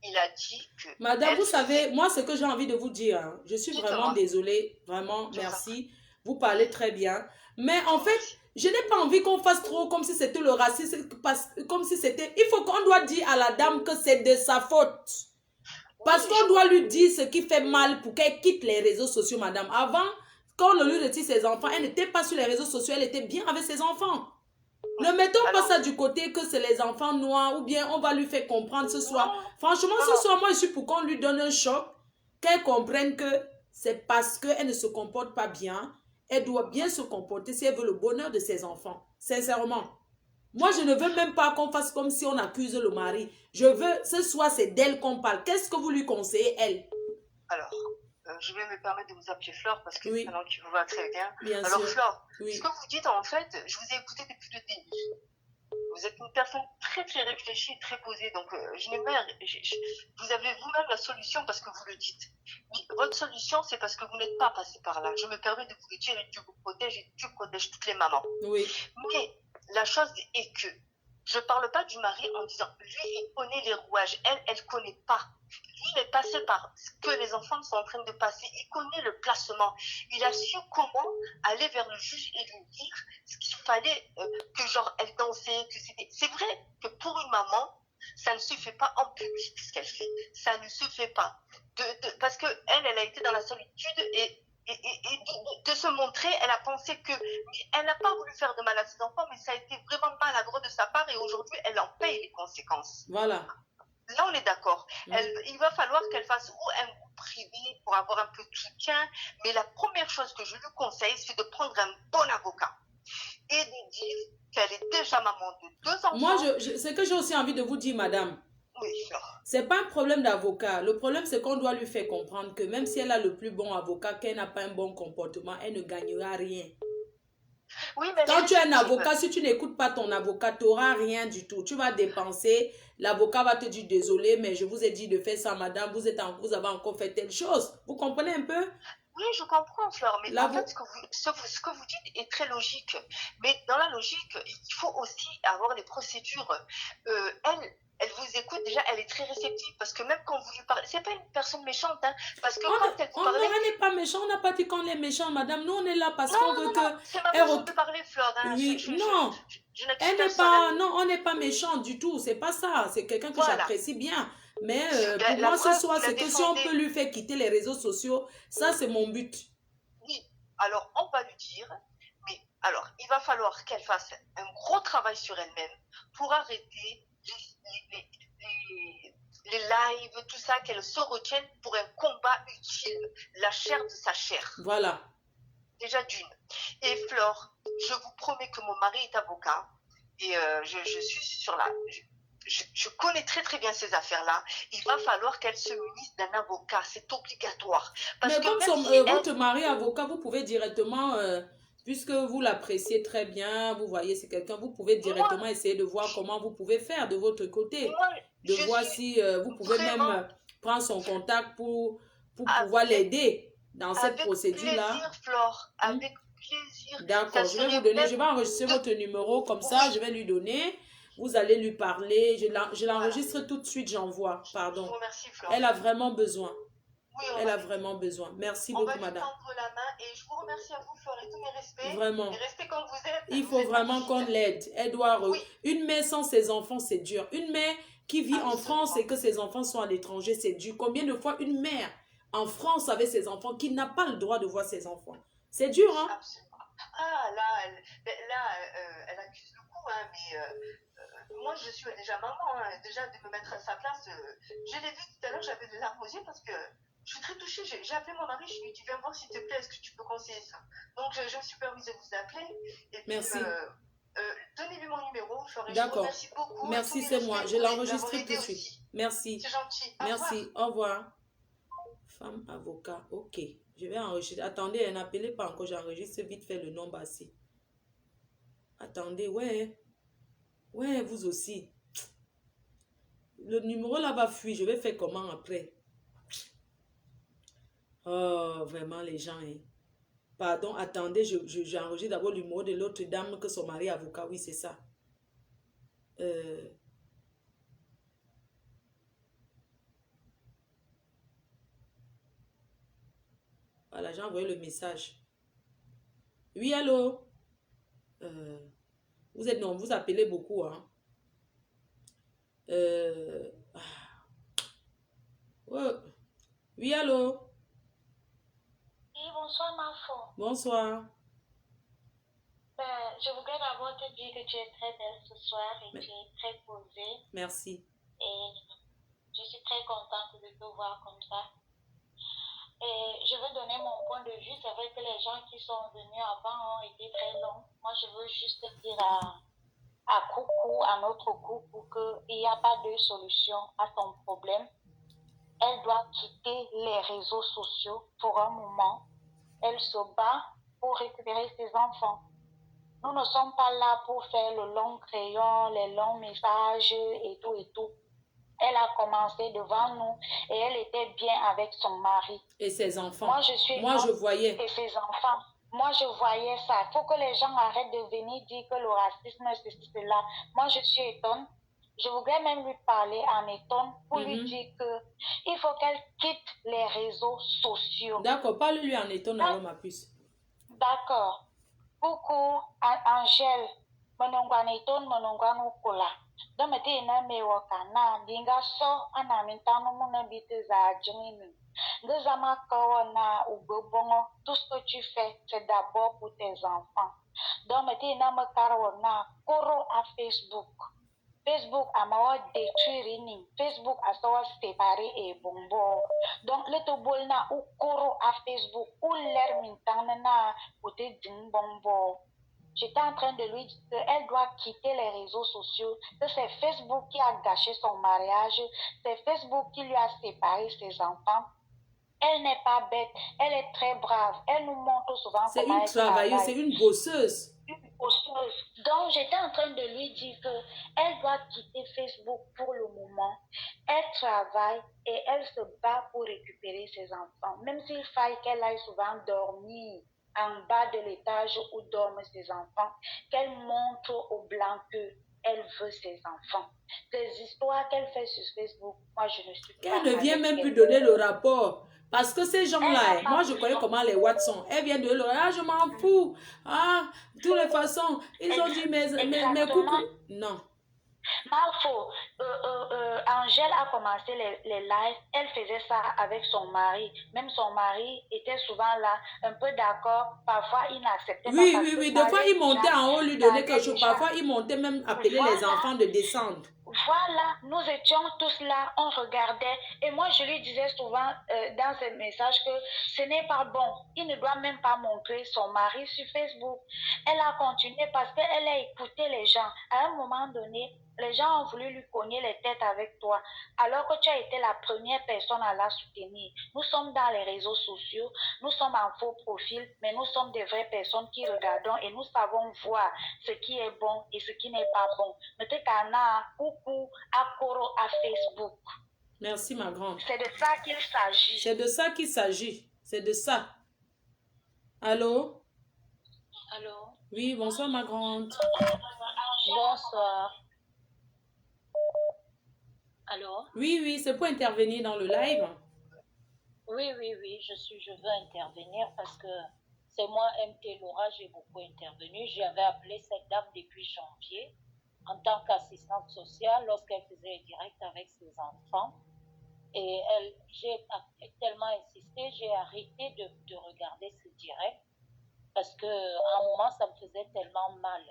il a dit que... Madame, vous savez, moi, ce que j'ai envie de vous dire, hein, je suis vraiment désolée, vraiment, merci. Vous parlez très bien. Mais en fait, je n'ai pas envie qu'on fasse trop comme si c'était le racisme, comme si c'était... Il faut qu'on doit dire à la dame que c'est de sa faute. Parce qu'on doit lui dire ce qui fait mal pour qu'elle quitte les réseaux sociaux, madame. Avant, quand on lui retire ses enfants, elle n'était pas sur les réseaux sociaux, elle était bien avec ses enfants. Ne mettons pas ça du côté que c'est les enfants noirs ou bien on va lui faire comprendre ce soir. Franchement, ce soir, moi, je suis pour qu'on lui donne un choc, qu'elle comprenne que c'est parce qu'elle ne se comporte pas bien. Elle doit bien se comporter si elle veut le bonheur de ses enfants. Sincèrement. Moi, je ne veux même pas qu'on fasse comme si on accuse le mari. Je veux, ce soir, c'est d'elle qu'on parle. Qu'est-ce que vous lui conseillez, elle? Alors, je vais me permettre de vous appeler Flore parce que oui. c'est un nom qui vous va très bien. Bien Alors, sûr. Flore, oui. Ce que vous dites, en fait, je vous ai écouté depuis le début. Vous êtes une personne très très réfléchie, très posée. Donc, vous avez vous-même la solution parce que vous le dites. Mais votre solution, c'est parce que vous n'êtes pas passé par là. Je me permets de vous le dire et Dieu vous protège et Dieu protège toutes les mamans. Oui. Mais la chose est que Je ne parle pas du mari en disant, lui, il connaît les rouages, elle ne connaît pas. Lui, il est passé par ce que les enfants sont en train de passer. Il connaît le placement. Il a su comment aller vers le juge et lui dire ce qu'il fallait, que genre, elle dansait, que c'était... C'est vrai que pour une maman, ça ne se fait pas en public, ce qu'elle fait. Ça ne se fait pas. Parce qu'elle, elle a été dans la solitude et de se montrer, elle a pensé que elle n'a pas voulu faire de mal à ses enfants, mais ça a été vraiment maladroit de sa part et aujourd'hui, elle en paye les conséquences. Voilà. Là, on est d'accord. Il va falloir qu'elle fasse ou un groupe privé pour avoir un peu de soutien, mais la première chose que je lui conseille, c'est de prendre un bon avocat et de dire qu'elle est déjà maman de 2 enfants. Moi, ce que j'ai aussi envie de vous dire, madame, oui, Flore. C'est pas un problème d'avocat. Le problème, c'est qu'on doit lui faire comprendre que même si elle a le plus bon avocat, qu'elle n'a pas un bon comportement, elle ne gagnera rien. Oui, mais quand tu es un avocat, si tu n'écoutes pas ton avocat, tu n'auras rien du tout. Tu vas dépenser. L'avocat va te dire, désolé, mais je vous ai dit de faire ça, madame. Vous avez encore fait telle chose. Vous comprenez un peu? Oui, je comprends, Flore, mais en fait, ce que vous dites est très logique. Mais dans la logique, il faut aussi avoir les procédures. Elle vous écoute, déjà, elle est très réceptive, parce que même quand vous lui parlez, c'est pas une personne méchante, hein, parce que quand elle vous parle... On n'est pas méchant, on n'a pas dit qu'on est méchant, madame. Nous, on est là parce qu'on veut que... c'est ma façon de parler, Flore. Hein. Oui, non, elle n'est pas... Non, on n'est pas méchant du tout, c'est pas ça. C'est quelqu'un que j'apprécie bien. Mais pour moi, ce soir, c'est que si on peut lui faire quitter les réseaux sociaux, ça, c'est mon but. Oui, alors, on va lui dire... Mais alors, il va falloir qu'elle fasse un gros travail sur elle-même pour arrêter les lives, tout ça, qu'elle se retienne pour un combat utile, la chair de sa chair. Voilà. Déjà d'une. Et Flore, je vous promets que mon mari est avocat et je suis sur la... Je connais très très bien ces affaires-là. Il va falloir qu'elle se munisse d'un avocat, c'est obligatoire. Parce mais que comme votre mari est avocat, vous pouvez directement... puisque vous l'appréciez très bien, vous voyez c'est quelqu'un, vous pouvez directement essayer de voir comment vous pouvez faire de votre côté. De voir si vous pouvez même prendre son contact pour pouvoir l'aider dans cette procédure-là. Avec plaisir, Flore, avec plaisir. D'accord, je vais enregistrer votre numéro, comme ça, je vais lui donner. Vous allez lui parler. Je l'enregistre tout de suite, j'envoie. Pardon. Je vous remercie, Flore. Elle a vraiment besoin. Oui, elle a vraiment besoin. Merci beaucoup, madame. On va lui tendre la main et je vous remercie à vous, Flore, et tous mes respects. Vraiment. Les respects comme vous êtes. Il faut vraiment qu'on l'aide. Elle doit... Une mère sans ses enfants, c'est dur. Une mère qui vit en France et que ses enfants sont à l'étranger, c'est dur. Combien de fois une mère en France avec ses enfants qui n'a pas le droit de voir ses enfants? C'est dur, hein? Absolument. Ah, là, elle accuse le coup, hein, mais moi, je suis déjà maman, hein, déjà de me mettre à sa place. Je l'ai vu tout à l'heure, j'avais des larmes aux yeux parce que je suis très touchée. J'ai appelé mon mari, je lui ai dit, viens voir s'il te plaît, est-ce que tu peux conseiller ça? Donc, je me suis permise de vous appeler. Et puis, merci. Donnez-lui mon numéro, Flore. D'accord. Merci beaucoup. Merci, c'est moi. Je l'enregistre tout de suite. Merci. C'est gentil. Merci. Au revoir. Femme avocat. Ok. Je vais enregistrer. Attendez, n'appelez pas encore. J'enregistre vite fait le nom Bassi. Attendez, ouais. Ouais, vous aussi. Le numéro là va fuir. Je vais faire comment après? Oh, vraiment, les gens. Hein. Pardon, attendez, j'enregistre d'abord le numéro de l'autre dame que son mari est avocat. Oui, c'est ça. Voilà, j'ai envoyé le message. Oui, allô? Vous êtes non, vous appelez beaucoup, hein? Ouais. Oui, allô? Oui, bonsoir, Mafo. Bonsoir. Je voudrais d'abord te dire que tu es très belle ce soir et tu es très posée. Merci. Et je suis très contente de te voir comme ça. Et je veux donner mon point de vue. C'est vrai que les gens qui sont venus avant ont été très longs. Moi, je veux juste dire à Coucou, à notre couple, qu'il n'y a pas de solution à son problème. Elle doit quitter les réseaux sociaux pour un moment. Elle se bat pour récupérer ses enfants. Nous ne sommes pas là pour faire le long crayon, les longs messages et tout et tout. Elle a commencé devant nous et elle était bien avec son mari. Et ses enfants. Moi, je suis je voyais. Et ses enfants. Moi, je voyais ça. Il faut que les gens arrêtent de venir dire que le racisme, ceci, cela. Moi, je suis étonne. Je voudrais même lui parler en étonne pour lui dire que il faut qu'elle quitte les réseaux sociaux. D'accord, parle-lui en étonne alors, ma puce. D'accord. Coucou, Angèle. Monongwane étonne, monongwane kola. Donc, maintenant, il y a un kana. Dinga so, anamintano monabite za jingini. Ngezama kawana ubobongo. Tout ce que tu fais, c'est d'abord pour tes enfants. Donc, maintenant, il y a un kawana. Koro à Facebook. Facebook a mawa détruire Facebook a sawa séparer et bombo. Donc le tobol na ou koro à Facebook ou l'air mintana na côté d'une bombo. J'étais en train de lui dire qu'elle doit quitter les réseaux sociaux, que c'est Facebook qui a gâché son mariage, c'est Facebook qui lui a séparé ses enfants. Elle n'est pas bête, elle est très brave, elle nous montre souvent comment elle travaille. C'est une travailleuse, c'est une bosseuse. Donc, j'étais en train de lui dire qu'elle doit quitter Facebook pour le moment. Elle travaille et elle se bat pour récupérer ses enfants. Même s'il faille qu'elle aille souvent dormir en bas de l'étage où dorment ses enfants, qu'elle montre au blanc qu'elle veut ses enfants. Des histoires qu'elle fait sur Facebook, moi je ne suis pas... Elle ne vient même plus donner le rapport. Parce que ces gens-là, moi je connais comment les Watts sont. Elle vient de leur je m'en fous. Ah, de toutes les façons, ils ont dit mes coucou. Non. Malfo, Angèle a commencé les lives, elle faisait ça avec son mari. Même son mari était souvent là, un peu d'accord, parfois il n'acceptait pas. Oui. Des fois, il montait en haut, lui donner quelque chose. Parfois, il montait même appeler les enfants de descendre. Voilà, nous étions tous là, on regardait. Et moi, je lui disais souvent dans ces messages que ce n'est pas bon. Il ne doit même pas montrer son mari sur Facebook. Elle a continué parce qu'elle a écouté les gens. À un moment donné, les gens ont voulu lui cogner les têtes avec toi, alors que tu as été la première personne à la soutenir. Nous sommes dans les réseaux sociaux, nous sommes en faux profil, mais nous sommes des vraies personnes qui regardons et nous savons voir ce qui est bon et ce qui n'est pas bon. Coucou, Akoro à Facebook. Merci, ma grande. C'est de ça qu'il s'agit. C'est de ça qu'il s'agit. C'est de ça. Allô? Allô? Oui, bonsoir, ma grande. Bonsoir. Allô? Oui, c'est pour intervenir dans le live. Oui, je veux intervenir parce que c'est moi, MT Laura, j'ai beaucoup intervenu. J'avais appelé cette dame depuis janvier en tant qu'assistante sociale lorsqu'elle faisait les directs avec ses enfants. Et j'ai tellement insisté, j'ai arrêté de regarder ce direct parce qu'à un moment, ça me faisait tellement mal.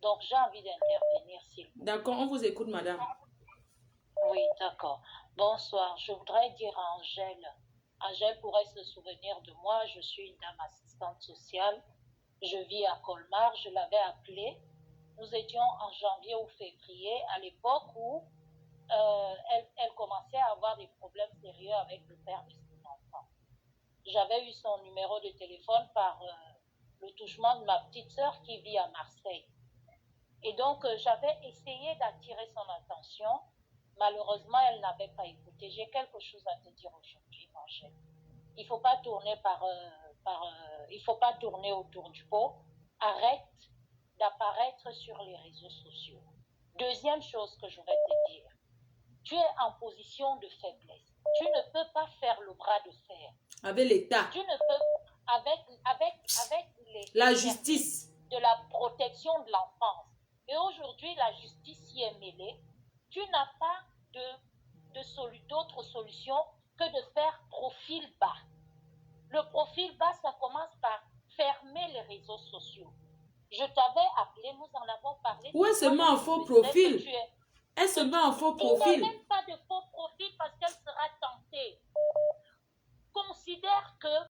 Donc, j'ai envie d'intervenir, s'il vous plaît. D'accord, on vous écoute, madame. Oui, d'accord. Bonsoir. Je voudrais dire à Angèle. Angèle pourrait se souvenir de moi. Je suis une dame assistante sociale. Je vis à Colmar. Je l'avais appelée. Nous étions en janvier ou février, à l'époque où elle commençait à avoir des problèmes sérieux avec le père de ses enfants. J'avais eu son numéro de téléphone par le touchement de ma petite sœur qui vit à Marseille. Et donc, j'avais essayé d'attirer son attention. Malheureusement, elle n'avait pas écouté. J'ai quelque chose à te dire aujourd'hui, Angèle. Il ne faut pas tourner il faut pas tourner autour du pot. Arrête d'apparaître sur les réseaux sociaux. Deuxième chose que je vais te dire, tu es en position de faiblesse. Tu ne peux pas faire le bras de fer. Avec l'État. Tu ne peux, avec la justice. De la protection de l'enfance. Et aujourd'hui, la justice y est mêlée. Tu n'as pas d'autre solution que de faire profil bas. Le profil bas, ça commence par fermer les réseaux sociaux. Je t'avais appelé, nous en avons parlé. Où elle se met en faux profil? Elle se met en faux profil. Il n'y a même pas de faux profil parce qu'elle sera tentée. Considère que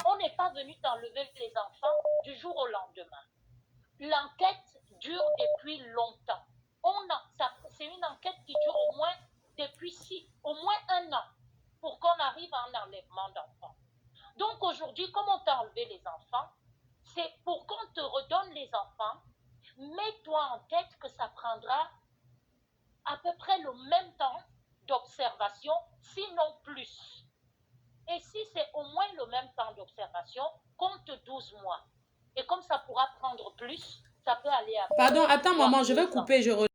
on n'est pas venu t'enlever les enfants du jour au lendemain. L'enquête dure depuis longtemps. C'est une enquête qui dure au moins 1 an pour qu'on arrive à un enlèvement d'enfants. Donc aujourd'hui, comme on t'a enlevé les enfants, c'est pour qu'on te redonne les enfants. Mets-toi en tête que ça prendra à peu près le même temps d'observation, sinon plus. Et si c'est au moins le même temps d'observation, gestation, compte 12 mois. Et comme ça pourra prendre plus, ça peut aller à... Pardon, attends, maman, je vais 2 ans. couper, je